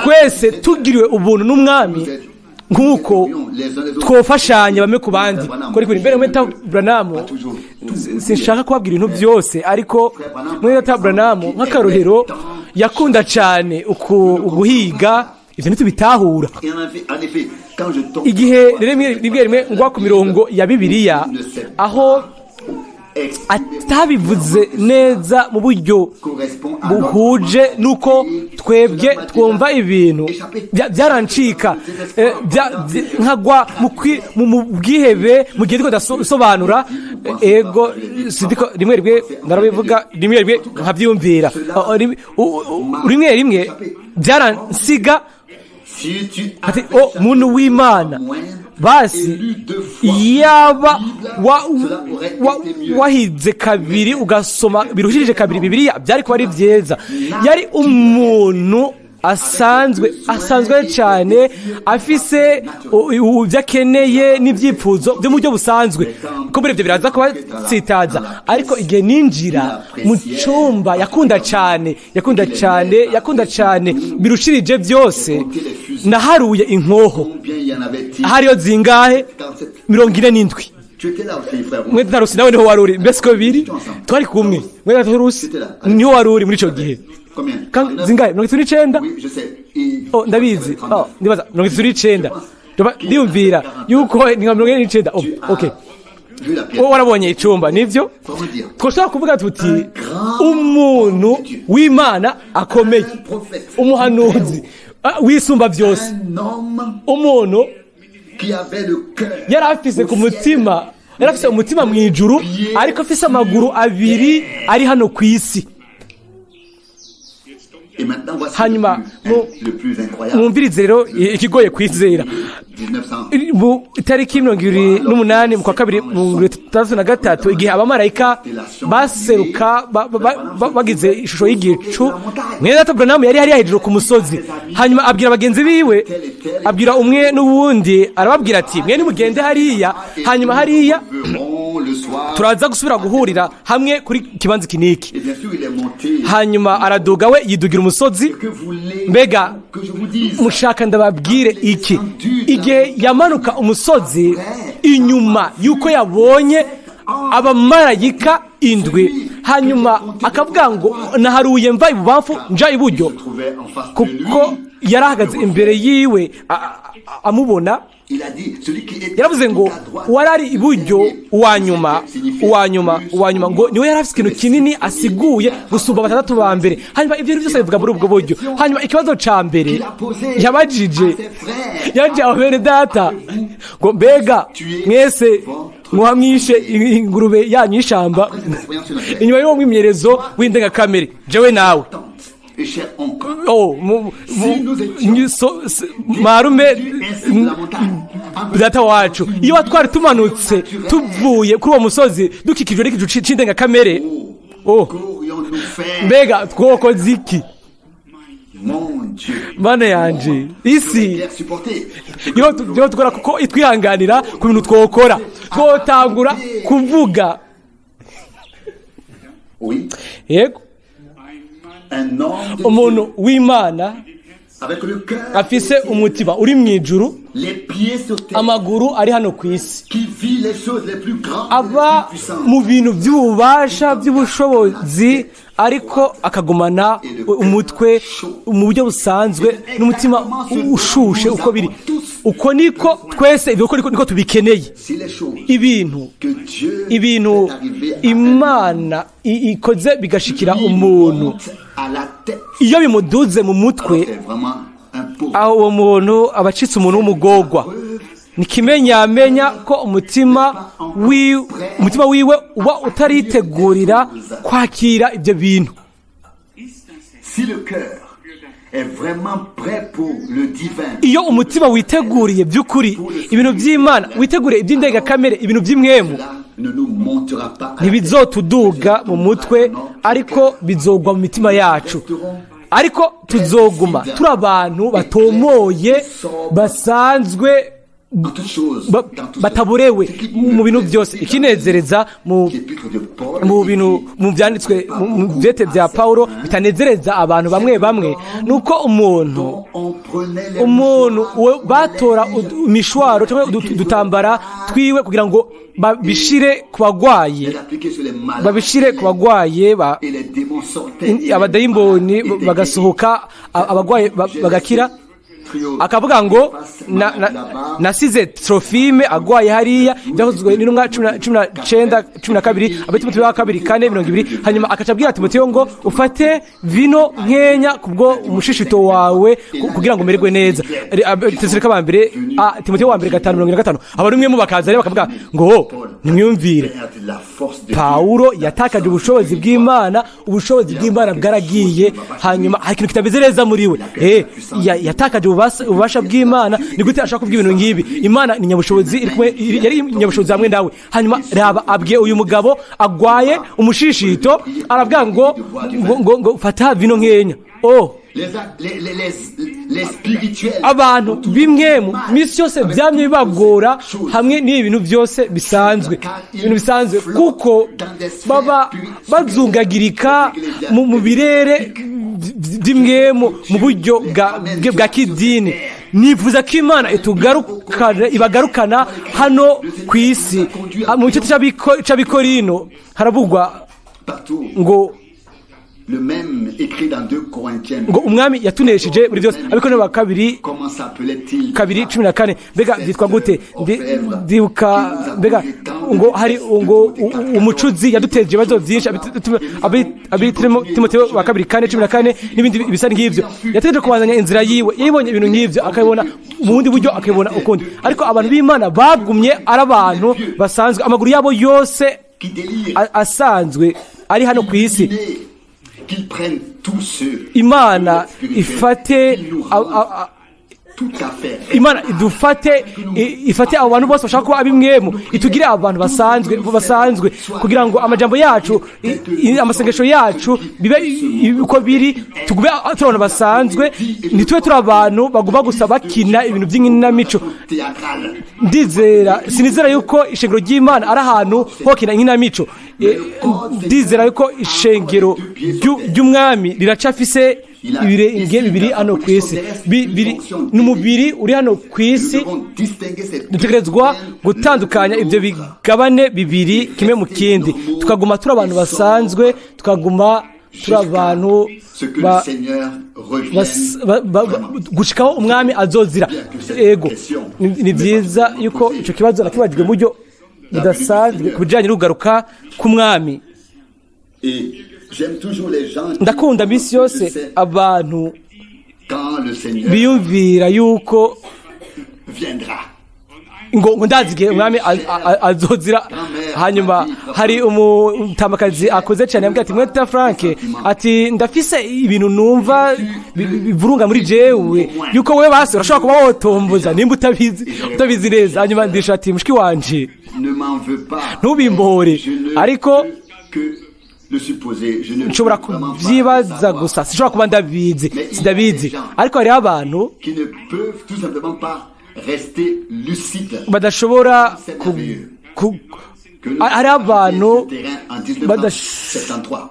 Twese tugiriwe ubuntu n'umwami nk'uko twofashanya bamwe ku bandi. Kuri imbere Mwene Data Branham, sinshaka kubabwira ibintu byose, ariko Mwene Data Branham nk'akarorero yakunda cyane guhiga ibyo ntitubitahura. Igihe rimwe ngwa ku mirongo ya Bibiliya aho atabivuze neza mu buryo buhuje nuko twebwe twumva ibintu byarancika, nkagwa mu bwihebe mu gihe ndiko ndasobanura. Ego sidiko rimwe ndarabivuga, rimwe nkabyumvira, rimwe byaransiga ati muntu w'Imana, basi yaba wahize kabiri ugasoma birushirije kabiri Bibiliya byari kuba ari byiza. Yari umuntu asanzwe cyane, afise ibyo akeneye n'ibyifuzo byo mu buryo busanzwe, ko muri ibyo biraza kuba tsitaza. Ariko igihe ninjira mu cyumba yakunda cyane birushirije byose, naharuye inkoho. Hariyo zingahe? 47. Mwene Data nawe niho waruri, mbese ko biri twari kumwe. Mwene Data niho waruri muri icyo gihe. Zingahe? 49? Oh, ndabizi. Ndibaza 49. Ndiyumvira yuko ni 49. Okay. Warabonye icumba nivyo? Twashaka kuvuga tuti umuntu w'Imana akomeye, umuhanuzi wisumba byose, umuntu yari afise ku mutima, yari afise umutima mu ijuru, ariko afise amaguru abiri ari hano ku isi. Hanyuma mwumvirize rero ikigoye kwizera. Mu itariki 28 mu kwa kabiri 2033 igihe abamarayika baseruka bagize ishusho y'igicu, Mwene Data Branham yari hejuru ku musozi. Hanyuma abwira bagenzi biwe, abwira umwe n'uwundi, arababwira ati mwe nimugende hariya, hanyuma hariya turaza gusubira guhurira hamwe kuri kibanza kiniki. Hanyuma araduga, we yidugira umusozi. Mbega mushaka ndababwire iki? Igihe yamanuka umusozi, inyuma yuko yabonye abamarayika 7, hanyuma akavuga ngo naharuye mva ibubamfu nja iburyo, kuko yarahagaze imbere yiwe amubona. Yaravuze ngo warari iburyo uwanyuma ngo niwe yari afite ikintu kinini asiguye gusumba batandatu ba mbere. Hanyuma ibyo byose bivuga muri ubwo buryo. Hanyuma ikibazo ca mbere yabajije Bene Data ngo mbega mwese mwamwishe ingurube yanyu y'ishamba inyuma y'uwo mwimyerezo w'indengakamere jewe nawe. Marume data wacu, iyo twari tumanutse tuvuye kuri uwo musozi dukikijwe n'igicu c'indengakamere, mbega twokoze iki? Mana yanje, isi iyo tukora kuko itwihanganira ku bintu twokora, twotangura kuvuga. Yego, umuntu w'Imana afise umutima uri mu ijuru, amaguru ari hano ku isi, aba mu bintu by'ububasha by'ubushobozi, ariko akagumana umutwe mu buryo busanzwe n'umutima ushushe. Uko biri uko niko twese niko tubikeneye. Ibintu Imana ikoze bigashikira umuntu, iyo bimuduze mu mutwe, aho uwo muntu abacitse umuntu w'umugogwa. nikimenyamenya ko umutima wiwe uba utaritegurira kwakira ibyo bintu. Si le cœur est vraiment prêt pour le divin, iyo umutima witeguriye by'ukuri ibintu by'Imana, witeguriye iby'indengakamere, ibintu by'imwemu, ne nous montera pas à ntibizotuduga mu mutwe, ariko bizogwa mu mitima yacu, ariko tuzoguma turi abantu batomoye basanzwe bataborewe mu bintu byose. Ikinezereza mu bintu mu byanditswe mu byete bya Paulo bitanezereza abantu bamwe bamwe nuko umuntu batora imishwaro cyangwa udutambara twiwe kugira ngo babishire ku bagwaye, abadayimoni bagasohoka, abagwaye bagakira. Akavuga ngo nasize Trofime agwaye hariya, byavuzwe n'intumwa 19:12, Abitimoteyo wa kabiri 4:20. hanyuma akacabwira Timoteyo ngo ufate vino nkenya kubwo umushishito wawe kugira ngo umererwe neza. Tesirika ba mbere Timoteyo wa mbere 5:55. Abarumwe mu bakaza rero bakavuga ngo nimwumvire, Paulo yatakaje ubushobozi bw'Imana, ubushobozi bw'Imana bwaragiye, hanyuma hari ikintu kitabizereza muri we. Yatakaje ububasha bw'Imana. Ni gute ashaka kuvuga ibintu ngibi? Imana ni nyabushobozi, yari nyabushobozi hamwe nawe. Hanyuma raba abwiye uyu mugabo agwaye umushishito, aravuga ngo fata vino nkenya. Abantu bimwemu misi yose byamye bibagora hamwe n'ibintu byose bisanzwe, kuko baba bazungagirika mu birere by'imwemu mu buryo bwa kidini. Nifuza ko Imana ibagarukana hano ku isi. Mu gice cy'Abikorino haravugwa ngo ngo umwami yatunesheje muri byose. Abikorino ba kabiri 14. Mbega byitwa gute? Ndibuka mbega ngo hari ngo umucuzi yaduteje ibibazo byinshi. Timoteyo wa kabiri 4:14 n'ibindi bisa nk'ivyo. Yategereje kubazanya inzira yiwe, yibonye ibintu nk'ivyo akabona mu bundi buryo, akabona ukundi. Ariko abantu b'Imana bagumye ari abantu basanzwe, amaguru yabo yose asanzwe ari hano ku isi. Imana Imana ifate abo bantu bose bashaka kuba abimwemu, itugire abantu basanzwe kugira ngo amajambo yacu, amasengesho yacu bibe uko biri, tugube turi abantu basanzwe, ntitube turi abantu bagomba gusa bakina ibintu by'inkinamico. Sinizera yuko ishengero ry'Imana ari ahantu ho kina inkinamico. Ndizera yuko ishengero ry'umwami riracafise ibirenge bibiri hano ku isi, n'umubiri uri hano ku isi. Dutegerezwa gutandukanya ibyo bigabane bibiri kimwe mu kindi, tukaguma turi abantu basanzwe, tukaguma turi abantu gushikaho umwami azozira. Ego ni byiza yuko icyo kibazo nakibajijwe mu buryo budasanzwe ku bijyanye n'ugaruka k'umwami. Ndakunda misi yose abantu biyumvira yuko ngo ndazigiye umwami azozira. Hanyuma hari umutamakazi akoze cyane yambwiye ati, Mwene Data Frank, ati ndafise ibintu numva bivurunga muri jewe yuko wewe basi urashobora kuba wotomboza nimba utabizi neza. Hanyuma ndisha ati, mushiki wanje ntubimbore, ariko nshobora kubyibaza gusa, sinshobora kuba sindabizi. Ariko hariho abantu badashobora hari abantu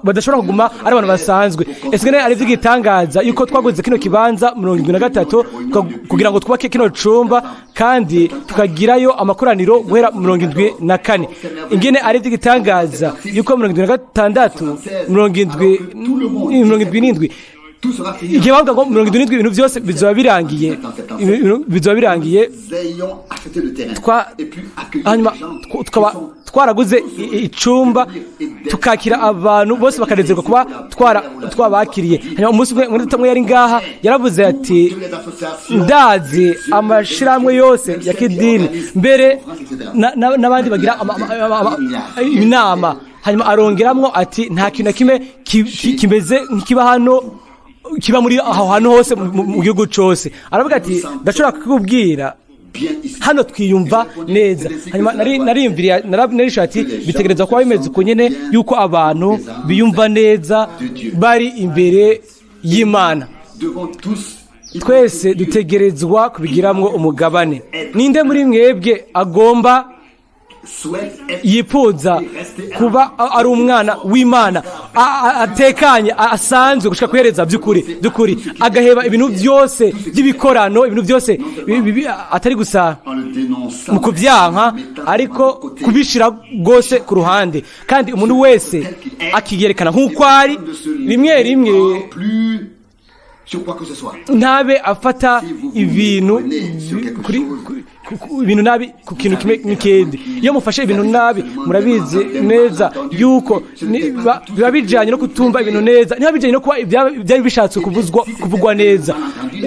badashobora kuguma ari abantu basanzwe. Ese ari iby'igitangaza yuko twaguze kino kibanza 73 kugira ngo twubake kino cumba kandi tukagirayo amakoraniro guhera 74. Ingene ari iby'igitangaza yuko 76 77 igihe bavuga ngo 70 ibintu byose bizoba birangiye hanyuma tukaba twaraguze icumba tukakira abantu bose bakanezerwa kuba twabakiriye. Hanyuma umunsi umwe yari ngaha yaravuze ati ndazi amashirahamwe yose ya kidini mbere n'abandi bagira inama. Hanyuma arongeramwo ati nta kintu na kimwe kimeze nk'ikiba hano kiba muri aho hantu hose mu gihugu cyose. Aravuga ati ndashobora kukubwira hano twiyumva neza. Hanyuma narishati ati bitegereza kuba bimeze uko nyene yuko abantu biyumva neza bari imbere y'Imana. Twese dutegerezwa kubigiramwo umugabane. Ninde muri mwebwe agomba yifuza kuba ari umwana w'Imana atekanye asanzwe gushika kuhereza by'ukuri agaheba ibintu byose by'ibikorano, ibintu byose atari gusa mu kubyanka ariko kubishira rwose ku ruhande, kandi umuntu wese akiyerekana nk'uko ari rimwe ntabe afata ibintu nabi ku kintu kimwe n'ikindi. Iyo mufashe ibintu nabi murabizi neza yuko biba bijanye no kutumva ibintu neza, niba bijanye no kuba byari bishatse kuvugwa neza.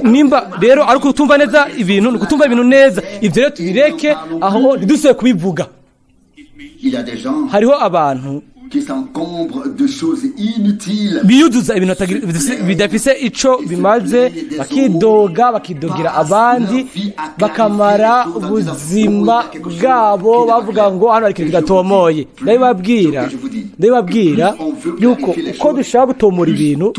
Nimba rero ari kutumva neza ibintu, kutumva ibintu neza, ibyo rero tubireke aho ntidusubire kubivuga. Hariho abantu biyuzuza ibintu bidafise ico bimaze, bakidogera abandi, bakamara ubuzima bwabo bavuga ngo hano hari ikintu gatomoye. Ndabibabwira yuko uko dushaka gutomora ibintu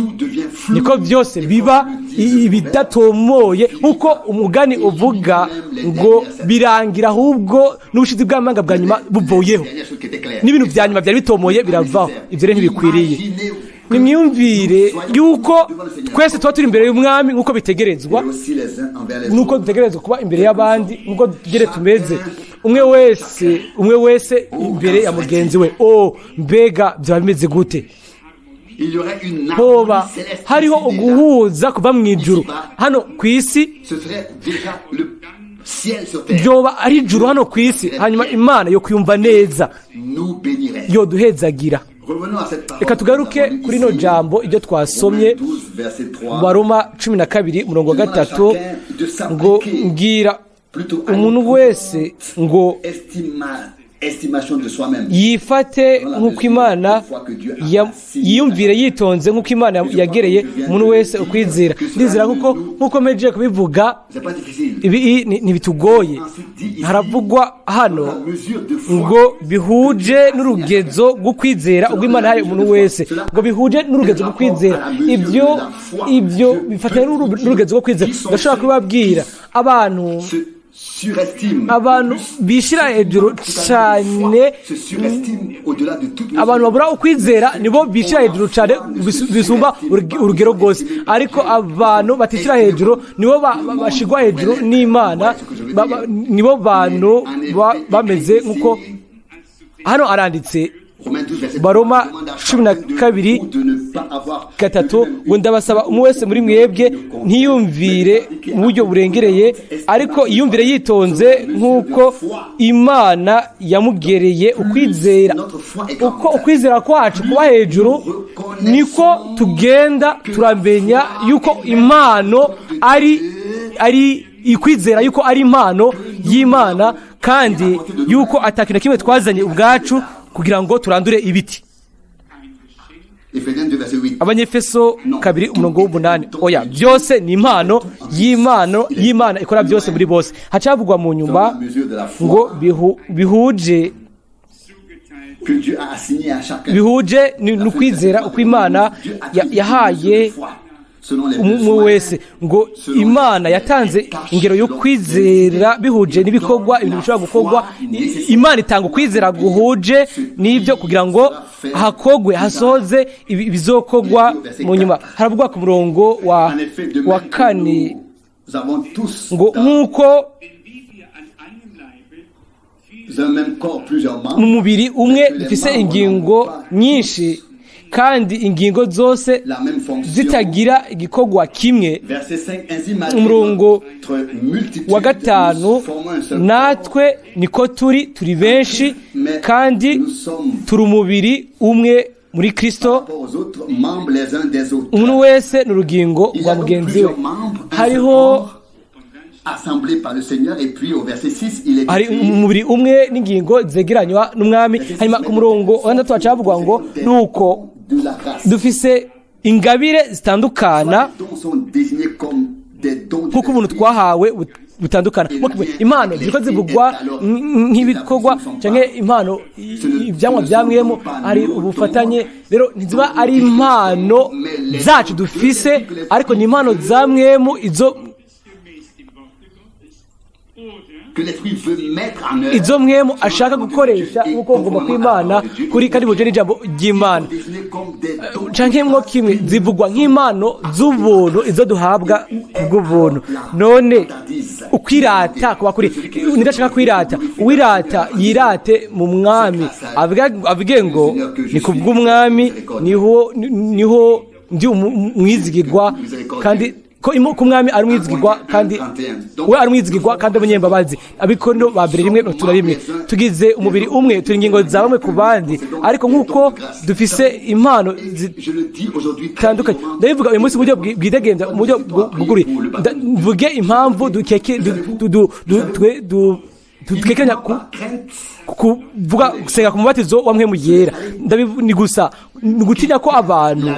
niko byose biba ibidatomoye, nk'uko umugani uvuga ngo birangira ahubwo n'ubushizi bw'amanga bwa nyuma buvuyeho, n'ibintu bya nyuma byari bitomoye biravaho. Ibyo rero ntibikwiriye. Nimwiyumvire yuko twese tuba turi imbere y'umwami nk'uko bitegerezwa, nk'uko dutegerezwa kuba imbere y'abandi, nk'uko tugere tumeze umwe wese imbere ya mugenzi we. Mbega byaba bimeze gute? Hoba hariho uguhuza kuva mu ijuru hano ku isi, byoba ari ijuru hano ku isi, hanyuma Imana yo kwiyumva neza yo duhezagira. Reka tugaruke kuri no jambo iryo twasomye Abaroma 12:3 ngo mbwira umuntu wese ngo yifate nk'uko Imana yiyumvire yitonze nk'uko Imana yagereye umuntu wese ukwizera. Ndizera nk'uko meje kubivuga ibi ntibitugoye. Haravugwa hano ngo bihuje n'urugezo rwo kwizera ubwo Imana yahaye umuntu wese, ngo bihuje n'urugezo rwo kwizera. Ibyo bifatanye n'urugezo rwo kwizera. Ndashobora kubabwira abantu bishira hejuru cyane, abantu babura ukwizera nibo bishira hejuru cyane bisumba urugero rwose, ariko abantu batishira hejuru nibo bashigwa hejuru n'Imana, nibo bantu bameze nk'uko hano aranditse Abaroma 12:3 ngo ndabasaba umwe wese muri mwebwe ntiyumvire mu buryo burengereye, ariko yiyumvire yitonze nk'uko Imana yamugereye ukwizera. Uko ukwizera kwacu kuba hejuru niko tugenda turamenya yuko impano ari ikwizera yuko ari impano y'Imana, kandi yuko atakintu kimwe twazanye ubwacu kugira ngo turandure ibiti. Abanyefeso 2:8 oya, byose ni impano y'Imana ikora byose muri bose. Hacavugwa mu nyuma ngo bihuje n'ukwizera uko Imana yahaye umwe wese, ngo Imana yatanze ingero yo kwizera bihuje n'ibikorwa, ibintu bishobora gukorwa. Imana itanga ukwizera guhuje n'ibyo kugira ngo hasohoze ibizokorwa mu nyuma. Haravugwa ku murongo wa 4 ngo nk'uko mu mubiri umwe dufise ingingo nyinshi kandi ingingo zose zitagira igikorwa kimwe. Umurongo wa 5, natwe niko turi benshi kandi turi umubiri umwe muri Kristo, umuntu wese n'urugingo rwa mugenzi we. Hariho hari umubiri umwe n'ingingo zegeranywa n'umwami. Hanyuma ku murongo wa 6 hacavuga ngo nuko dufise ingabire zitandukana nk'uko ubuntu twahawe butandukana. Impano ziko zivugwa nk'ibikorwa cyangwa impano ibyamwa byamwemo ari ubufatanye. Rero ntiziba ari impano zacu dufise, ariko ni impano zamwemo izo mwemu ashaka gukoresha nk'uko ngomba kw'Imana kuri kandi buje n'ijambo ry'Imana. Canke mwo kimwe zivugwa nk'impano z'ubuntu izo duhabwa kubw'ubuntu. None ukwirata kuba kuri nidashaka kwirata, uwirata yirate mu mwami, avuge ngo ni kubw'umwami niho ndi umwizigirwa, kandi ko ku mwami ari umwizigirwa kandi we ari umwizigirwa kandi umunyembabazi. Abikondo ba mbere 1:1 tugize umubiri umwe, turi ingingo za bamwe ku bandi, ariko nk'uko dufise impano zitandukanye. Ndabivuga uyu munsi uburyo bwidegembya, uburyo bwuguri, mvuge impamvu tukekanya kuvuga gusenga ku mubatizo wa Mwemu Yera. Ni gusa gutinya ko abantu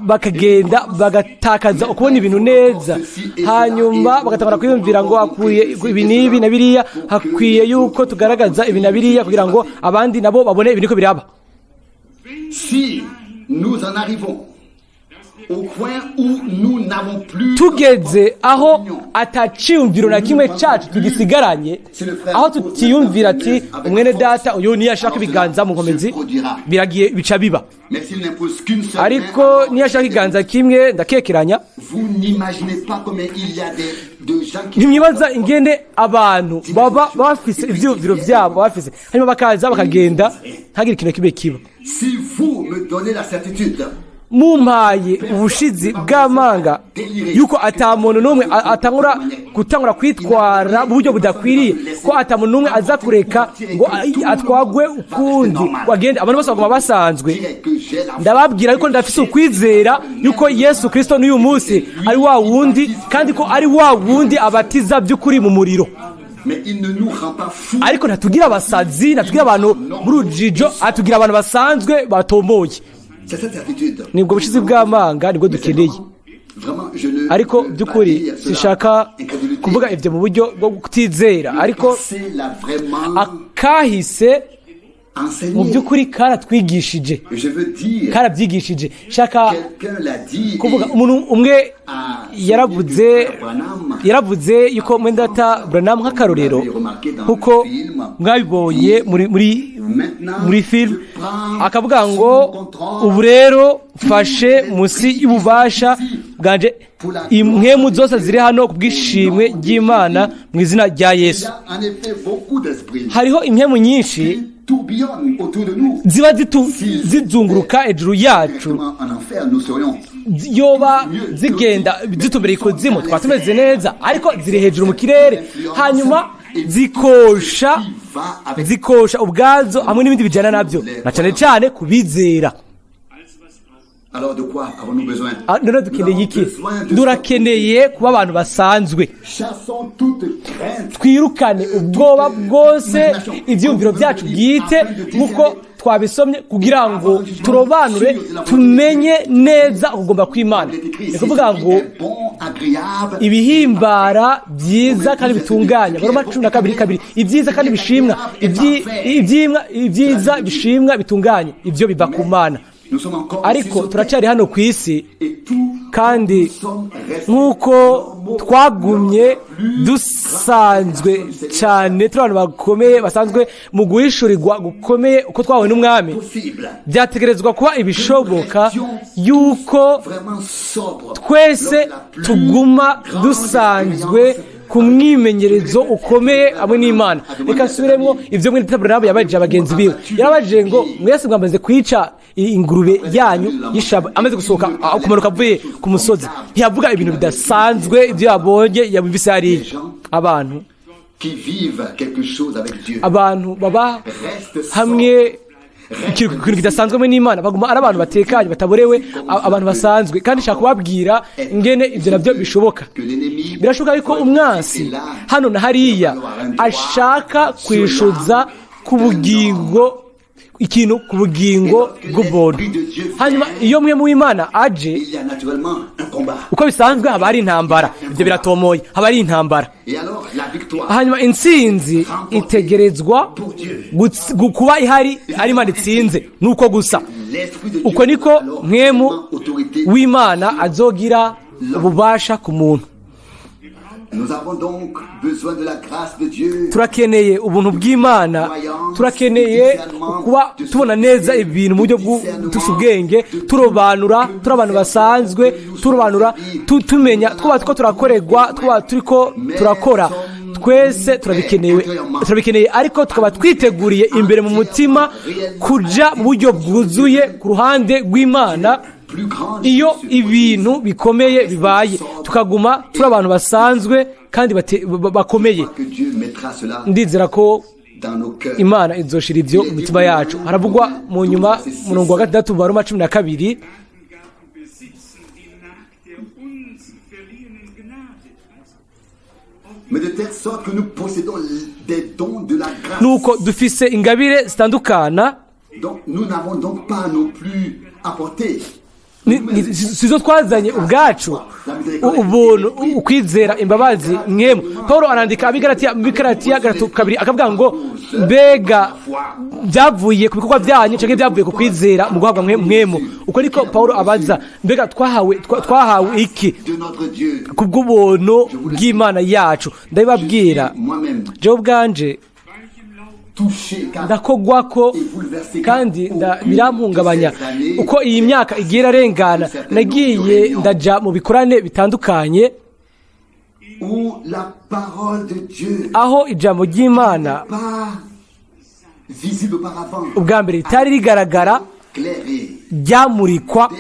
bakagenda bagatakaza ukubona ibintu neza, hanyuma bagatangura kwiyumvira ngo akwiye ibi n'ibi na biriya, hakwiye yuko tugaragaza ibi na biriya kugira ngo abandi nabo babone ibintu ko biraba. Si nous en arrivons au point où nous n'avons plus tugeze aho ataciyumviro na kimwe cacu tugisigaranye, aho tutiyumvira ati umwene data uyu niyo ashaka ibiganza mu nkomezi biragiye bica biba, ariko niyo ashaka iganza kimwe ndakekeranya. Ntimwibaza ingene abantu baba bafise ivyumviro vyabo bafise, hanyuma bakaza bakagenda ntagira ikintu kimwe kiba. Si vous me donnez la certitude mumpaye ubushizi bw'amanga yuko atamuntu n'umwe gutangura kwitwara mu buryo budakwiriye, ko atamuntu n'umwe aza kureka ngo atwagwe ukundi wagende abantu bose baguma basanzwe. Ndababwira ariko ndafise ukwizera yuko Yesu Kristo n'uyu munsi ari wa wundi, kandi ko ari wa wundi abatiza by'ukuri mu muriro. Ariko ntatugira abasazi, ntatugira abantu b'urujijo, atugira abantu basanzwe batomoye. Nibwo bushizi bw'amanga nibwo dukeneye. Ariko by'ukuri sishaka kuvuga ibyo mu buryo bwo kutizera, ariko akahise mu by'ukuri karatwigishije, karabyigishije. Shaka kuvuga umuntu umwe yaravuze yuko Mwene Data Branham nk'akarorero, kuko mwabibonye muri film, akavuga ngo ubu rero mfashe munsi y'ububasha bwanje impwemu zose ziri hano kubw'ishimwe ry'Imana mu izina rya Yesu. Hariho impwemu nyinshi ziba zizunguruka hejuru yacu, yoba zigenda zitumbera ikuzimu twaba tumeze neza, ariko ziri hejuru mu kirere, hanyuma zikosha ubwazo hamwe n'ibindi bijyana nabyo, na cyane cyane kubizera. None dukeneye iki? Durakeneye kuba abantu basanzwe, twirukane ubwoba bwose, ibyumviro byacu bwite nk'uko twabisomye, kugira ngo turobanure tumenye neza ukugomba kw'Imana. Ni kuvuga ngo ibihimbara byiza kandi bitunganya, Abaroma 12:2, ibyiza kandi bishimwa, ibyiza bishimwa bitunganye, ibyo biva ku Mana. Ariko turacyari hano ku isi, kandi nk'uko twagumye dusanzwe cyane, turi abantu bakomeye basanzwe mu guhishurirwa gukomeye uko twahuye n'umwami, byategerezwa kuba ibishoboka yuko twese tuguma dusanzwe ku mwimenyerezo ukomeye hamwe n'Imana. Reka nsubiremo ivyo Mwene Data Ewald yabajije abagenzi biwe. Yarabajije ngo mwese mwamaze kwica ingurube yanyu yishaba amaze gusohoka kumanuka avuye ku musozi. Ntiyavuga ibintu bidasanzwe ibyo yabonye yabivise hariya. Abantu baba hamwe ikintu kidasanzwe hamwe n'Imana baguma ari abantu batekanye bataborewe abantu basanzwe, kandi nshaka kubabwira ingene ibyo nabyo bishoboka. Birashoboka yuko umwansi hano na hariya ashaka kwishuza ku bugingo ikintu ku bugingo bw'umuntu. Hanyuma iyo mwe mu Imana aje uko bisanzwe haba hari intambara, ibyo biratomoye, haba hari intambara. Hanyuma intsinzi itegerezwa kuba ihari ari Imana itsinze, nuko gusa uko niko mwemu w'Imana azogira ububasha ku muntu. Turakeneye ubuntu bw'Imana, turakeneye kuba tubona neza ibintu mu buryo bw'ubwenge, turobanura, turi abantu basanzwe, turobanura, tumenya twaba two turakorerwa, twaba turiko turakora, twese turabikeneye, ariko tukaba twiteguriye imbere mu mutima kuja mu buryo bwuzuye ku ruhande rw'Imana. Iyo ibintu bikomeye bibaye tukaguma turi abantu basanzwe kandi bakomeye, ndizera ko Imana izoshira ivyo mu mitima yacu. Haravugwa mu nyuma murongo wa 6 Abaroma 12 nuko dufise ingabire zitandukana, sizo twazanye ubwacu ubuntu ukwizera imbabazi mwemu. Paulo arandika Abigalatiya 2 akavuga ngo mbega byavuye ku bikorwa byanyu cyangwa byavuye ku kwizera mu guhabwa mwemu. Uko niko Paulo abaza, mbega twahawe iki kubw'ubuntu bw'Imana yacu? Ndabibabwira jewe ubwanje ndakogwako kandi birampungabanya uko iyi myaka igiye irarengana. Nagiye ndaja mu bikorane bitandukanye aho ijambo ry'Imana ubwa mbere ritari rigaragara, ryamurikwa,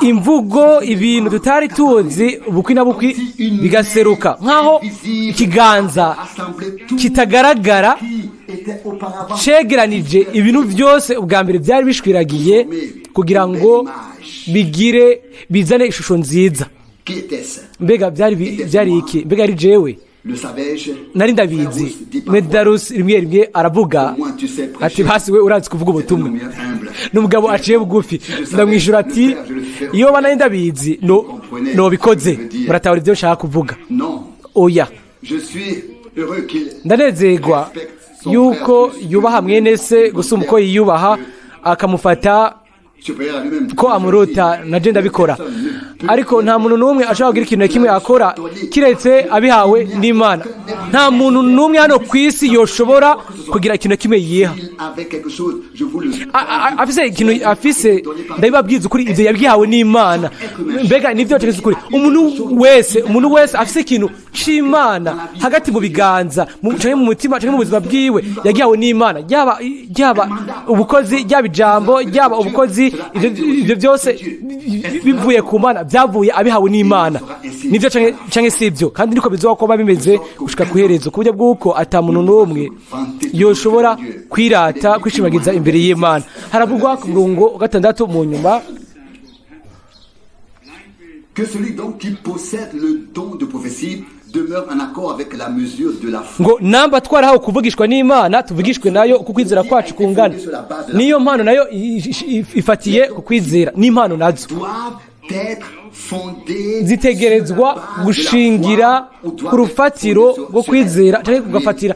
imvugo, ibintu tutari tuzi bukwi na bukwi bigaseruka nk'aho ikiganza kitagaragara cegeranije ibintu byose ubwa mbere byari bishwiragiye kugira ngo bizane ishusho nziza. Mbega byari iki? Mbega ari jewe nari ndabizi. Medarus rimwe aravuga ati basi we urazi kuvuga ubutumwa. N'umugabo aciye bugufi ndamwishura ati iyo bana ndabizi no bikoze muratawura ibyo nshaka kuvuga. Oya, ndanezerwa yuko yubaha mwene se gusumba uko yiyubaha, akamufata ko amuruta. naje ndabikora, ariko nta muntu n'umwe ashobora kugira ikintu kimwe akora kiretse abihawe n'Imana. Nta muntu n'umwe hano ku isi yoshobora kugira ikintu kimwe yiha afise ndabibabwiza ukuri, ibyo yabwihawe n'Imana. Mbega nivyo cyangwa ukuri, umuntu wese afise ikintu c'Imana hagati mu biganza canke mu mutima canke mu buzima bwiwe yagihawe n'Imana, yaba ubukozi, yaba ijambo, yaba ubukozi, ibyo byose bivuye ku Mana, byavuye abihawe n'Imana. Nivyo canke sivyo, kandi niko bizoba bimeze gushika kuherezo, ku buryo bw'uko ata muntu n'umwe yoshobora kwirata kwishimagiza imbere y'Imana. Haravugwa ku murongo wa 6 mu nyuma que celui donc qui possède le don de prophétie demeure en accord avec la mesure de la foi. Ngo namba twarahawe kuvugishwa n'Imana tuvugishwe nayo uko kwizera kwacu kungana. Niyo mpano nayo ifatiye ku kwizera n'impano nazo zitegerezwa gushingira ku rufatiro rwo kwizera cyangwa kugafatira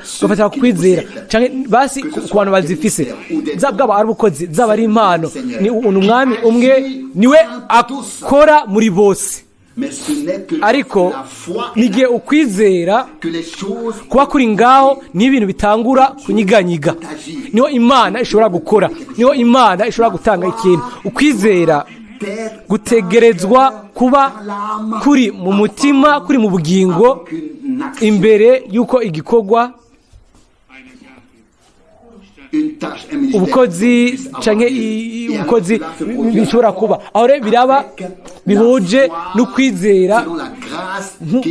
ku kwizera cyangwa basi ku bantu bazifise, zabwaba ari ubukozi, zaba ari impano. Ni umwami umwe niwe akora muri bose, ariko nigiye ukwizera kuba kuri ngaho ni ibintu bitangura kunyiganyiga. Niho Imana ishobora gukora, niho Imana ishobora gutanga ikintu. Ukwizera gutegerezwa kuba kuri mu mutima, kuri mu bugingo, imbere y'uko igikorwa ubukozi canke ubukozi bishobora kuba aho rero biraba bihuje no kwizera,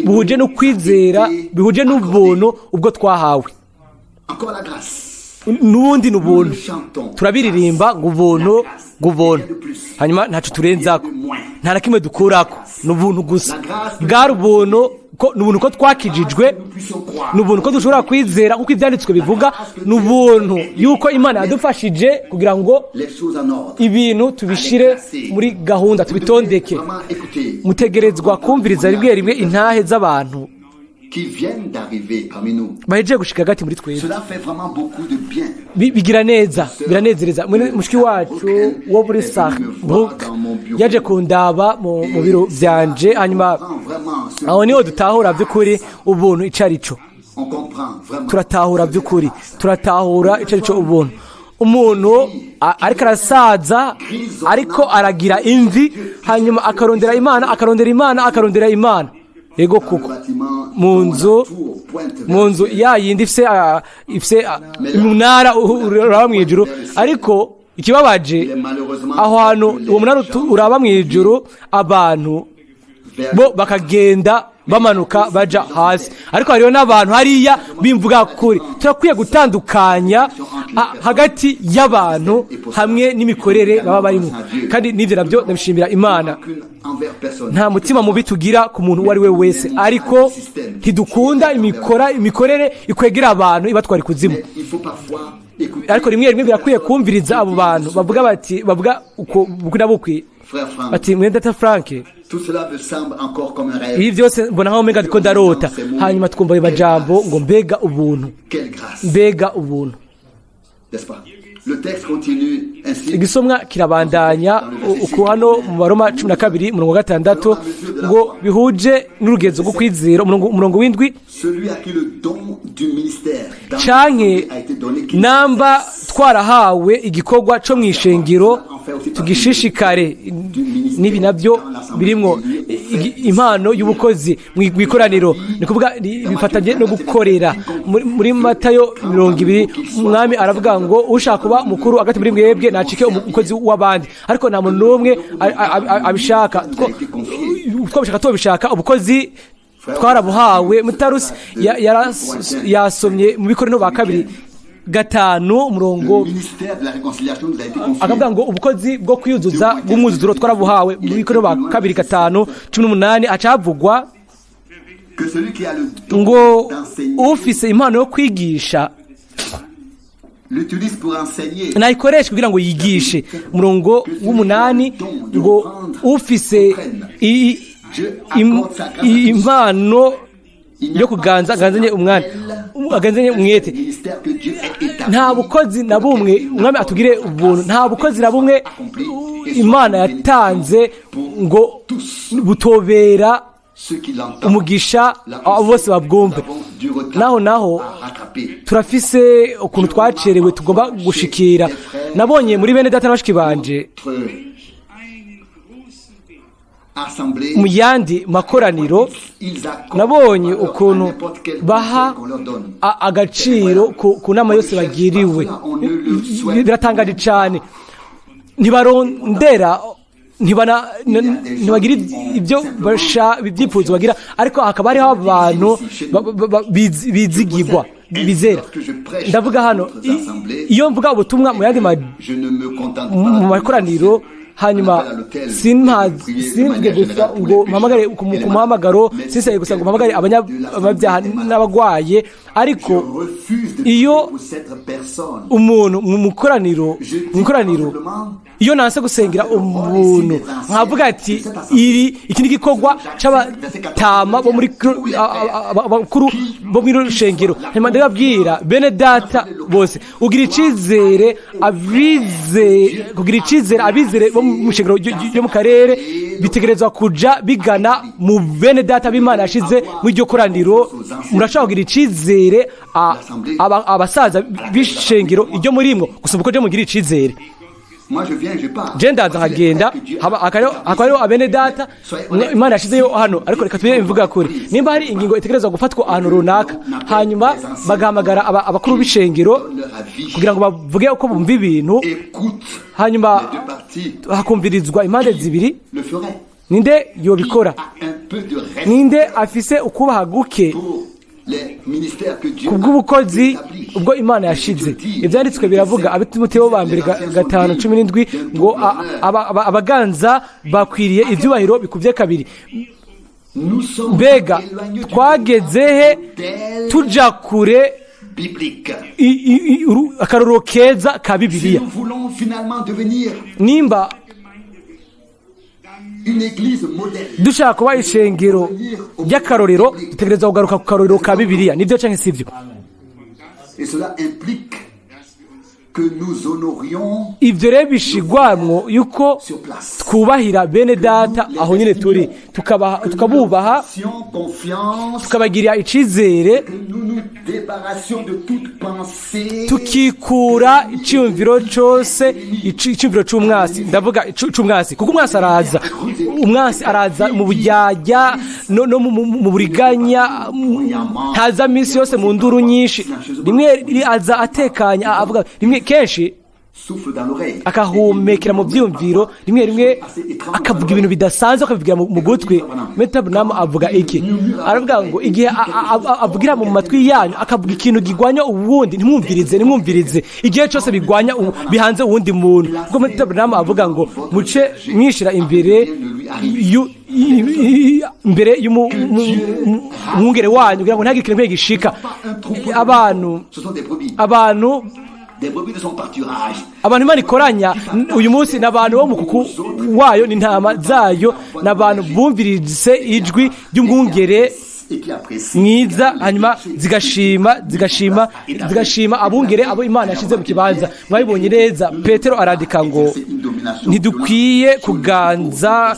bihuje no kwizera, bihuje n'ubuntu ubwo twahawe. N'ubundi n'ubuntu turabiririmba ngo ubuntu, ngo ubuntu, hanyuma ntacyo turenzako, nta na kimwe dukurako, n'ubuntu gusa. Bwari ubuntu, n'ubuntu ko twakijijwe, n'ubuntu ko dushobora kwizera kuko ibyanditswe bivuga, n'ubuntu yuko Imana yadufashije kugira ngo ibintu tubishire muri gahunda, tubitondeke. Mutegerezwa kumviriza rimwe rimwe intahe z'abantu bahejeje gushika hagati muri twebwe. Bigira neza, biranezereza. Mushiki wacu wo muri Sahbrook yaje kundaba mu biro byanje, hanyuma aho niho dutahura by'ukuri ubuntu ico arico. Turatahura by'ukuri, turatahura ico arico ubuntu. Umuntu ariko arasaza, ariko aragira imvi, hanyuma akarondera Imana, akarondera Imana, akarondera Imana. Ego kuko mu nzu ya yindi ifise umunara uraba mu ijuru, ariko ikibabaje aho hantu uwo munara uraba mu ijuru, abantu bo bakagenda bamanuka baja hasi, ariko hariho n'abantu hariya bimvuga kuri. Turakwiye gutandukanya hagati y'abantu hamwe n'imikorere baba barimo, kandi n'ivyo navyo ndabishimira Imana. Nta mutima mubi tugira ku muntu uwo ari we wese, ariko ntidukunda imikorere ikwegera abantu ibatwara ikuzimu. Ariko rimwe rimwe birakwiye kumviriza abo bantu bavuga bati, bavuga uko bukuna bukwi bati, Mwene Data Frank, ibi byose mbona nkaho mega ndiko ndarota. Hanyuma twumva ayo majambo ngo mbega ubuntu, mbega ubuntu. Igisomwa kirabandanya uko hano mu Baroma 12:6 ngo bihuje n'urugenzo rwo kwizera, umurongo w'indwi, canke namba twarahawe igikorwa co mw'ishengero tugishishikare. Nibi nabyo birimwo impano y'ubukozi mw'ikoraniro, ni kuvuga bifatanye no gukorera. Muri Matayo 20 umwami aravuga ngo ushaka kuba mukuru hagati muri mwebwe nacike umukozi w'abandi, ariko nta muntu n'umwe abishaka. Twabishaka tubishaka ubukozi twarabuhawe. Mutarusi yasomye mu Bikorino ba 2:5 umurongo akavuga ngo ubukozi bwo kwiyuzuza bw'umwuzuzuro twarabuhawe. Mu Bikorino ba 2:5-18 acavugwa ngo ufise impano yo kwigisha nayikoresha kugira ngo yigishe. Umurongo w'8 ngo ufise impano yo kuganza aganzanye umwana, aganzanye umwete. Nta bukozi na bumwe umwami atugire ubuntu, nta bukozi na bumwe Imana yatanze ngo butobera umugisha abo bose babwumve. Naho turafise ukuntu twacerewe tugomba gushikira. Nabonye muri bene data n'abashiki banje mu yandi makoraniro, nabonye ukuntu baha agaciro ku nama yose bagiriwe. Biratangaje cyane, ntibarondera, ntibagira ibyo ibyifuzo bagira, ariko hakaba hariho abantu bizigirwa, bizera. Ndavuga hano iyo mvuga ubutumwa mu yandi makoraniro, hanyuma simvuge gusa ngo mpamagare ku muhamagaro, sinsaye gusa ngo mpamagare abanyabyaha n'abagwaye, ariko iyo umuntu mu mukoraniro iyo nanse gusengera umuntu nkavuga ati iki ni gikorwa c'abatama bo muri abakuru bo muri rushengero, hanyuma ndababwira bene data bose, kugira icizere abizere bo mu shengero yo mu karere bitegerezwa kuja bigana mu bene data b'Imana yashize muri iryo koraniro. Murashobora kugira icizere abasaza b'ishengero iryo murimwo, gusa uko je mugira icizere. je ndaza nkagenda hakaba hariho abene data Imana yashizeyo hano, ariko reka tujye bivuga kuri nimba hari ingingo itegerezwa gufatwa ahantu runaka, hanyuma bagahamagara abakuru b'ishengero kugira ngo bavuge uko bumva ibintu, hanyuma hakumvirizwa impande zibiri, ninde yobikora? Ninde afise ukubaha guke kubw'ubukozi ubwo Imana yashize? Ibyanditswe biravuga Abitimoteyo ba mbere 5:17 ngo abaganza bakwiriye ibyubahiro bikuvye kabiri. Mbega twagezehe tuja kure akarorero keza ka Bibiliya? Nimba dushaka kuba ishengero ry'akarorero, dutegereza kugaruka ku karorero ka Bibiliya. Nibyo canke sivyo? Ibyo rero bishigwamwo yuko twubahira bene data aho nyine turi, tukabubaha, tukabagirira icizere, tukikura iciyumviro cose, iciyumviro c'umwasi. Ndavuga c'umwasi kuko umwasi araza mu buryarya no mu buriganya, ntaza minsi yose mu nduru nyinshi. Rimwe aza atekanya, avuga rimwe kenshi akahumekera mu byumviro, rimwe akavuga ibintu bidasanzwe, akabivugira mu gutwi. Metabunam avuga iki? Aravuga ngo igihe avugira mu matwi yanyu akavuga ikintu gigwanya uwundi, nimwumvirize. Igihe cyose bigwanya bihanze uwundi muntu, ubwo Metabunam avuga ngo muce mwishira imbere y'umwungere wanyu kugira ngo ntagire ikintu gishika. Abantu Imana ikoranya uyu munsi n'abantu bo mu kuku wayo n'intama zayo, n'abantu bumvirize ijwi ry'umwungere mwiza, hanyuma zigashima abungere abo Imana yashize mu kibanza. Mwabibonye neza, Petero arandika ngo ntidukwiye kuganza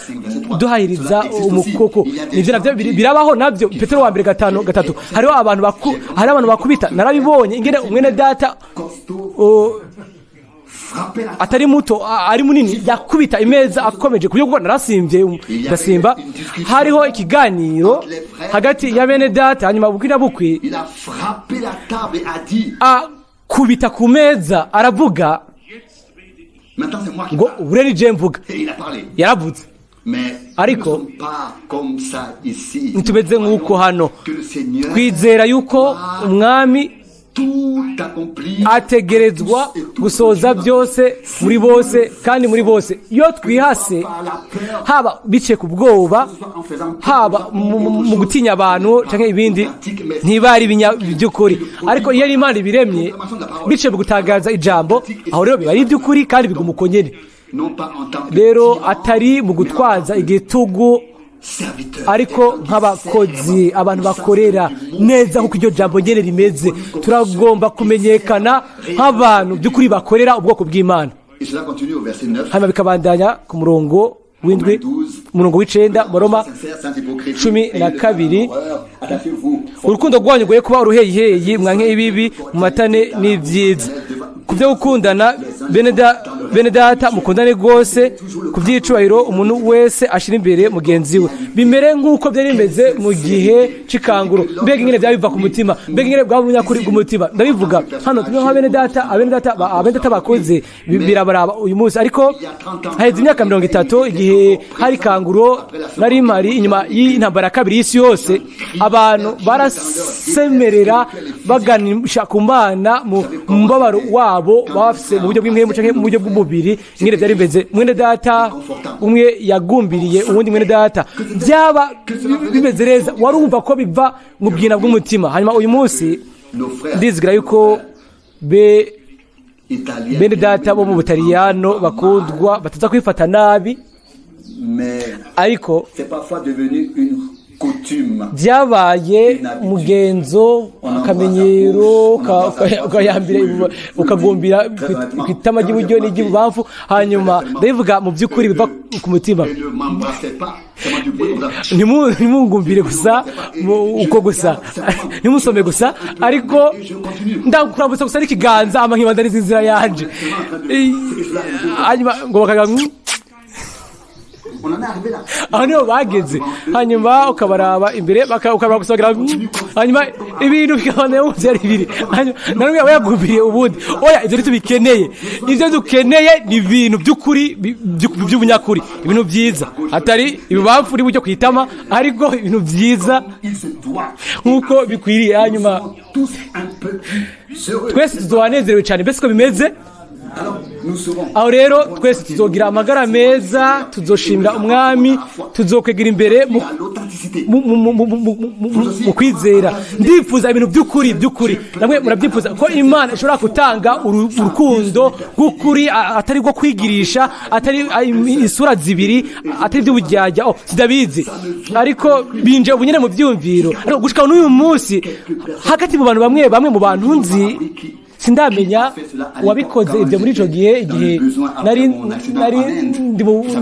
duhahiriza umukoko. Nivyo navyo birabaho navyo. Petero wa mbere 5:3 hariho abantu bakubita. Narabibonye ingene Mwene Data atari muto ari munini yakubita imeza akomeje kubyo kuko narasimvye ndasimba. Hariho ikiganiro hagati ya Bene Data, hanyuma bukira bukwi kubita ku meza, aravuga ngo ubure ni je mvuga. Yaravuze, ariko ntitubeze nk'uko hano. Twizera yuko umwami ategerezwa gusoza byose muri bose kandi muri bose. Iyo twihase, haba bice ku bwoba, haba mu gutinya abantu canke ibindi, ntibari by'ukuri. Ariko iyo Imana ibiremye bice gutagaza ijambo, aho rero biba ari by'ukuri kandi bigumuko nyene. Rero atari mu gutwaza igitugu, ariko nk'abakozi, abantu bakorera neza kuko iryo jambo nyene rimeze. Turagomba kumenyekana nk'abantu by'ukuri bakorera ubwoko bw'Imana. Hanyuma bikabandanya ku murongo w'indwi, umurongo w'icenda, Abaroma 12. Urukundo rwanyu rwoye kuba uruheyiheyi, mwanke ibibi, mumatane n'ivyiza. Kubyo gukundana bene data mukundane rwose, kubyicubahiro umuntu wese ashira imbere mugenzi we, bimere nk'uko byari bimeze mu gihe c'ikanguro. Mbega ingene byabiva ku mutima, mbega ingene bwabunyakuri bw'umutima. Ndabivuga hano tumwe abene data bakoze birabaraba uyu munsi. Ariko haheze imyaka 30 igihe hari kanguro, nari mpari inyuma y'intambara kabiri y'isi yose, abantu barasemerera baganisha ku Mana mu mbabaro wabo bafise mu buryo bw'impemu canke mu buryo bw'umubiri. Ingene byari bimeze, Mwene Data umwe yagumbiriye uwundi Mwene Data, byaba bimeze neza, warumva ko biva mu bwina bw'umutima. Hanyuma uyu munsi ndizgira yuko Bene Data bo mu Butaliyano bakundwa bataza kwifata nabi, ariko byabaye umugenzo akamenyero ukayambira ukagumbira ku itama ry'iburyo n'iry'ibubamfu hanyuma ndabivuga mu by'ukuri biva ku mutima ntimungumbire gusa uko gusa ntimusome gusa ariko ndakurambutsa gusa n'ikiganza amankibandariza inzira yanje hanyuma ngo bakaga aho niho bageze hanyuma ukabaraba imbere ukabaraba gusohokera hanyuma ibintu bikabana munsi ari bibiri nanone aba yagumbiriye ubundi oya ibyo tubikeneye ibyo dukeneye ni ibintu by'ukuri by'ubunyakuri ibintu byiza atari ibibamfu uri bujye kwitama ariko ibintu byiza nk'uko bikwiriye hanyuma twese tuzobanezerewe cyane mbese ko bimeze aho rero twese tuzogira amagara meza tuzoshimira umwami tuzokwegera imbere mu kwizera ndifuza ibintu by'ukuri namwe murabyifuza ko Imana ishobora gutanga urukundo rw'ukuri atari rwo kwigirisha atari isura zibiri atari iby'ubujyajya sidabizi ariko binje ubunyene mu byumviro ariko gushika n'uyu munsi hagati mu bantu bamwe mu bantu nzi sindamenya wabikoze ibyo muri ico gihe igihe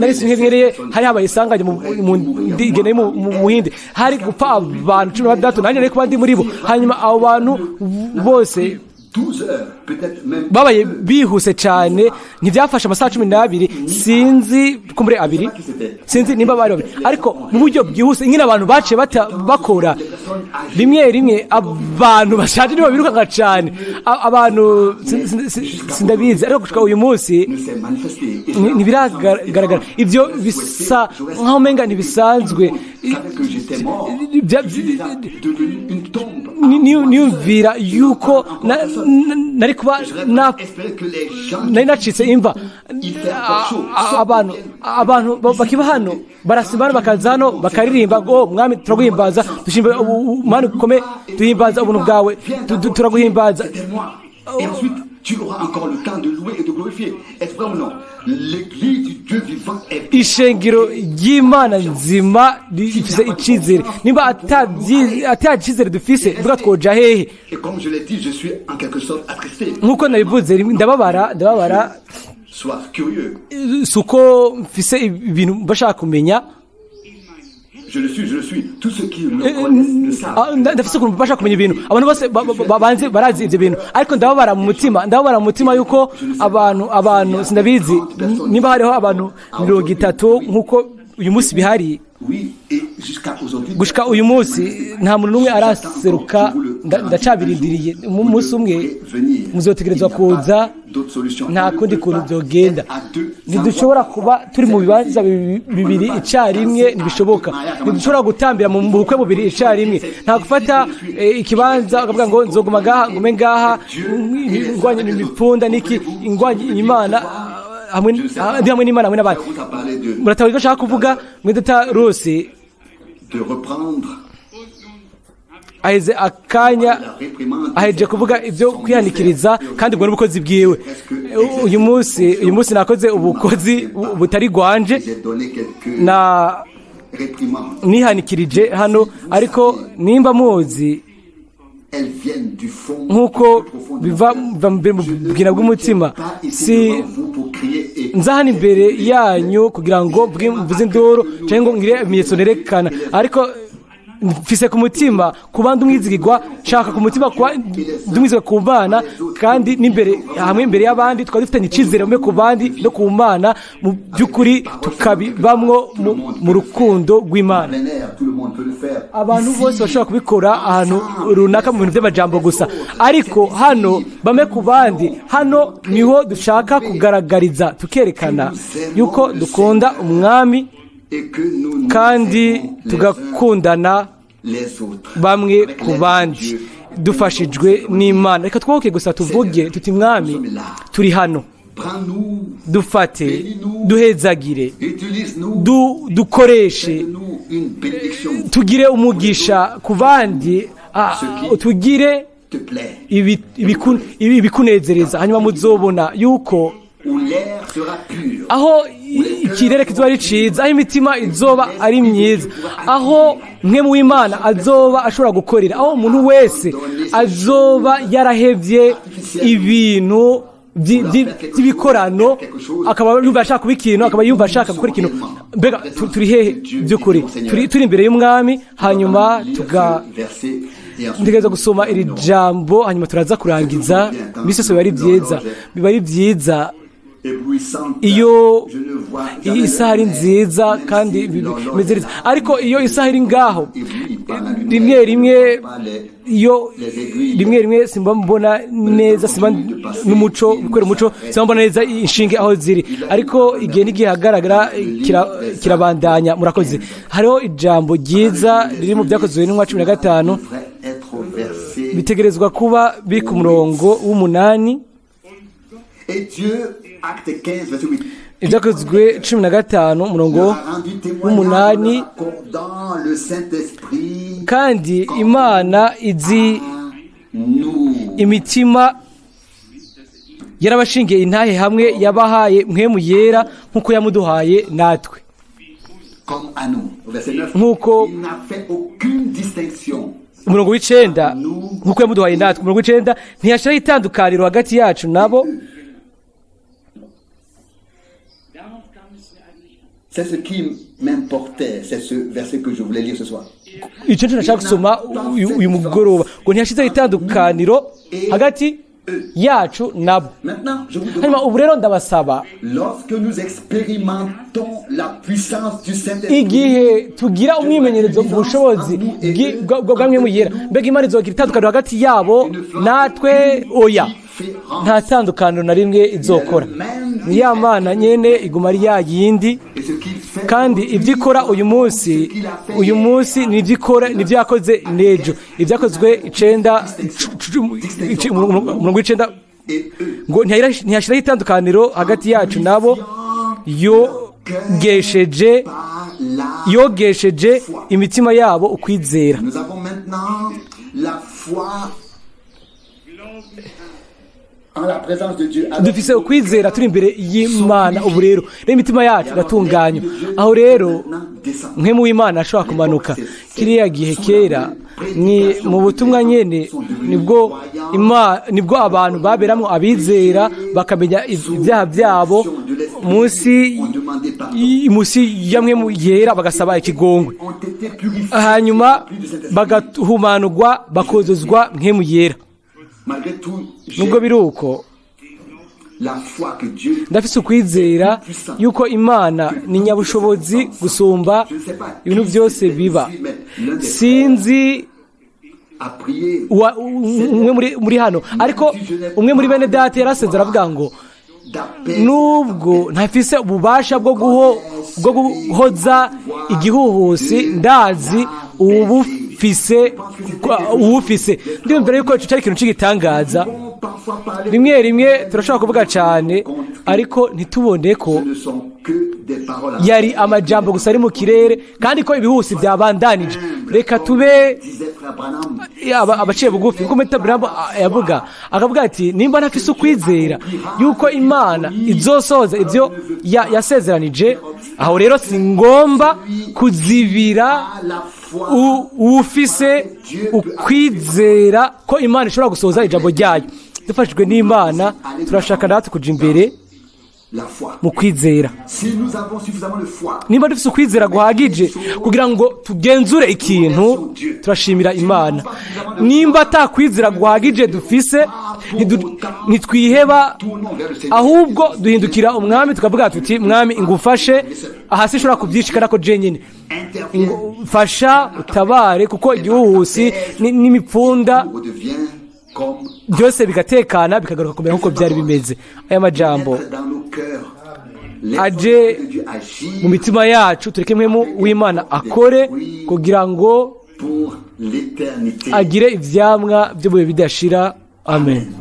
nari sinkereye hari habaye isanganya mu ndigene mu Buhinde hari gupfa abantu 16 nanjye ariko bandi muri bo hanyuma abo bantu bose babaye bihuse cyane ntibyafashe amasaha 12 sinzi kumure abiri sinzi nimba bari babiri ariko mu buryo bwihuse nyine abantu baciye bakora rimwe abantu bashaje nibo biruka cyane abantu sindabizi ariko gushika uyu munsi ntibiragaragara ibyo bisa nkaho menga ntibisanzwe niyumvira yuko nari kuba nari nacitse imva abantu bakiba hano barasimana bakaza hano bakaririmba ngo mwami turaguhimbaza dushimba umwana ukome duhimbaza ubuntu bwawe turaguhimbaza tu auras encore le temps de louer et de glorifier. Est-ce vrai ou non? L'église du Dieu vivant est ishengero ry'Imana nzima rifise icizere nimba atacizere dufise vuga twoja hehe. Et comme je l'ai dit, je suis en quelque sorte attristé. Nkuko nabivuze ndababara sois curieux. Suko mfise ibintu bashaka kumenya. Je le suis. Tous ceux qui me connaissent le savent. Ndafise ukuntu bashaka kumenya ibintu abantu bose babanze barazi ibyo bintu ariko ndababara mu mutima yuko abantu sindabizi nimba hariho abantu 30 nkuko uyu munsi bihari gushika uyu munsi nta muntu n'umwe araseruka ndacabirindiriye umunsi umwe muzotegerezwa kuza nta kundi kuntu byogenda ntidushobora kuba turi mu bibanza bibiri icyarimwe ntibishoboka ntidushobora gutambira mu bukwe bubiri icyarimwe nta gufata ikibanza ukavuga ngo nzoguma ngaha ngume ngaha ingwanye imipfunda niki ingwanye Imana hamwe n'Imana hamwe n'abandi muratabari ko nshaka kuvuga Mwene Data Rose aheze akanya aheje kuvuga ibyo kwihanikiriza kandi ubwo n'ubukozi bwiwe uyu munsi nakoze ubukozi butari gwanje na nihanikirije hano ariko nimba muzi nk'uko biva mu bwina bw'umutima si nzahana imbere yanyu kugira ngo mvuze induru cyangwa ngo ngire ibimenyetso nerekana ariko mfise ku mutima kubanda umwizigirwa shaka ku mutima kwa ndumwizigirwa ku Mana kandi n'imbere hamwe imbere y'abandi twari dufite nicizere mu ku bandi no ku Mana mu byukuri tukabibamwo mu rukundo rw'Imana abantu bose bashobora kubikora ahantu runaka mu bintu by'amajambo gusa ariko hano bame ku bandi hano niho dushaka kugaragariza tukerekana yuko dukunda umwami kandi tugakundana bamwe ku bandi dufashijwe n'Imana reka twoke gusa tuvuge tuti mwami turi hano dufate duhezagire dukoreshe tugire umugisha ku bandi tugire ibikunezereza hanyuma muzobona yuko aho ikirere kizoba ari ciza, aho imitima izoba ari myiza, aho mwe mu w'Imana azoba ashobora gukorera, aho umuntu wese azoba yarahevye ibintu by'ibikorano, akaba yumva ashaka kuba ikintu, akaba yumva ashaka gukora ikintu. Mbega turi hehe by'ukuri? Turi imbere y'umwami, hanyuma ntegereza gusoma iri jambo, hanyuma turaza kurangiza. Bisoso biba ari byiza iyo isaha ari nziza kandi bimeze neza, ariko iyo isaha iri ngaho rimwe rimwe simba mbona neza, simba n'umuco gukora umuco, simba mbona neza inshinge aho ziri, ariko igihe n'igihe hagaragara kirabandanya. Murakoze. Hariho ijambo ryiza riri mu Byakozwe n'Intumwa 15, bitegerezwa kuba biri ku murongo w'8. Ibyakozwe 15 umurongo w'8. Kandi Imana izi imitima yarabashingiye intahe hamwe, yabahaye mpwemu yera nk'uko yamuduhaye natwe. Nk'uko umurongo w'9 nk'uko yamuduhaye natwe, umurongo w'9 ntiyashiraho itandukaniro hagati yacu nabo. C'est ce qui m'importait, c'est ce verset que je voulais lire ce soir. Icyo nashaka gusoma uyu mugoroba, ngo ntiyashyizeho itandukaniro hagati yacu nabo. Hanyuma ubu rero ndabasaba, igihe tugira umwimenyerezo mu bushobozi bwa mwemu yera, mbega Imana izogira itandukaniro hagati yabo natwe? Oya, nta tandukaniro na rimwe izokora. Ni ya Mana nyene iguma ari ya yindi, kandi ibyo ikora uyu munsi ni ibyo ikora, ni ibyo yakoze n'ejo. Ibyakozwe 9 ngo ntiyashiraho itandukaniro hagati yacu nabo, yogesheje imitima yabo ukwizera. Dufise ukwizera turi imbere y'Imana. Ubu rero imitima yacu iratunganye, aho rero mwe mu w'Imana ashobora kumanuka. Kiriya gihe kera ni mu butumwa nyene nibwo abantu baberamwo abizera, bakamenya ibyaha byabo munsi ya mwe mu yera, bagasaba ikigongwe, hanyuma bagahumanurwa, bakozozwa mwe mu yera. Nubwo biri uko, ndafise ukwizera yuko Imana ni nyabushobozi gusumba ibintu byose biba. Sinzi umwe muri hano, ariko umwe muri bene data yarasenze aravuga ngo nubwo ntafise ububasha bwo guhoza igihuhusi, ndazi uwufise. Ndumva yuko ico cyari ikintu cy'igitangaza. Rimwe turashobora kuvuga cyane, ariko ntitubone ko yari amajambo gusa ari mu kirere, kandi ko ibihusi byabandanije. Reka tube abaciye bugufi, kuko Mwene Data yavuga, akavuga ati nimba ntafise ukwizera yuko Imana izosoza ibyo yasezeranije, aho rero si ngomba kuzibira ufise ukwizera ko Imana ishobora gusoza ijambo ryayo. Dufashijwe n'Imana, turashaka natwe kuja imbere mu kwizera. Nimba dufise ukwizera guhagije kugira ngo tugenzure ikintu, turashimira Imana. Nimba atakwizera guhagije dufise, ntitwiheba, ahubwo duhindukira umwami tukavuga tuti, mwami ingufashe, ahasi ishobora kubyishikana ko jenyine, fasha utabare, kuko igihuhusi n'imipfunda byose bigatekana, bikagaruka kumera nk'uko byari bimeze. Aya majambo aje mu mitima yacu, tureke mwemu w'Imana akore kugira ngo agire ivyamwa byo bihe bidashira. Amen.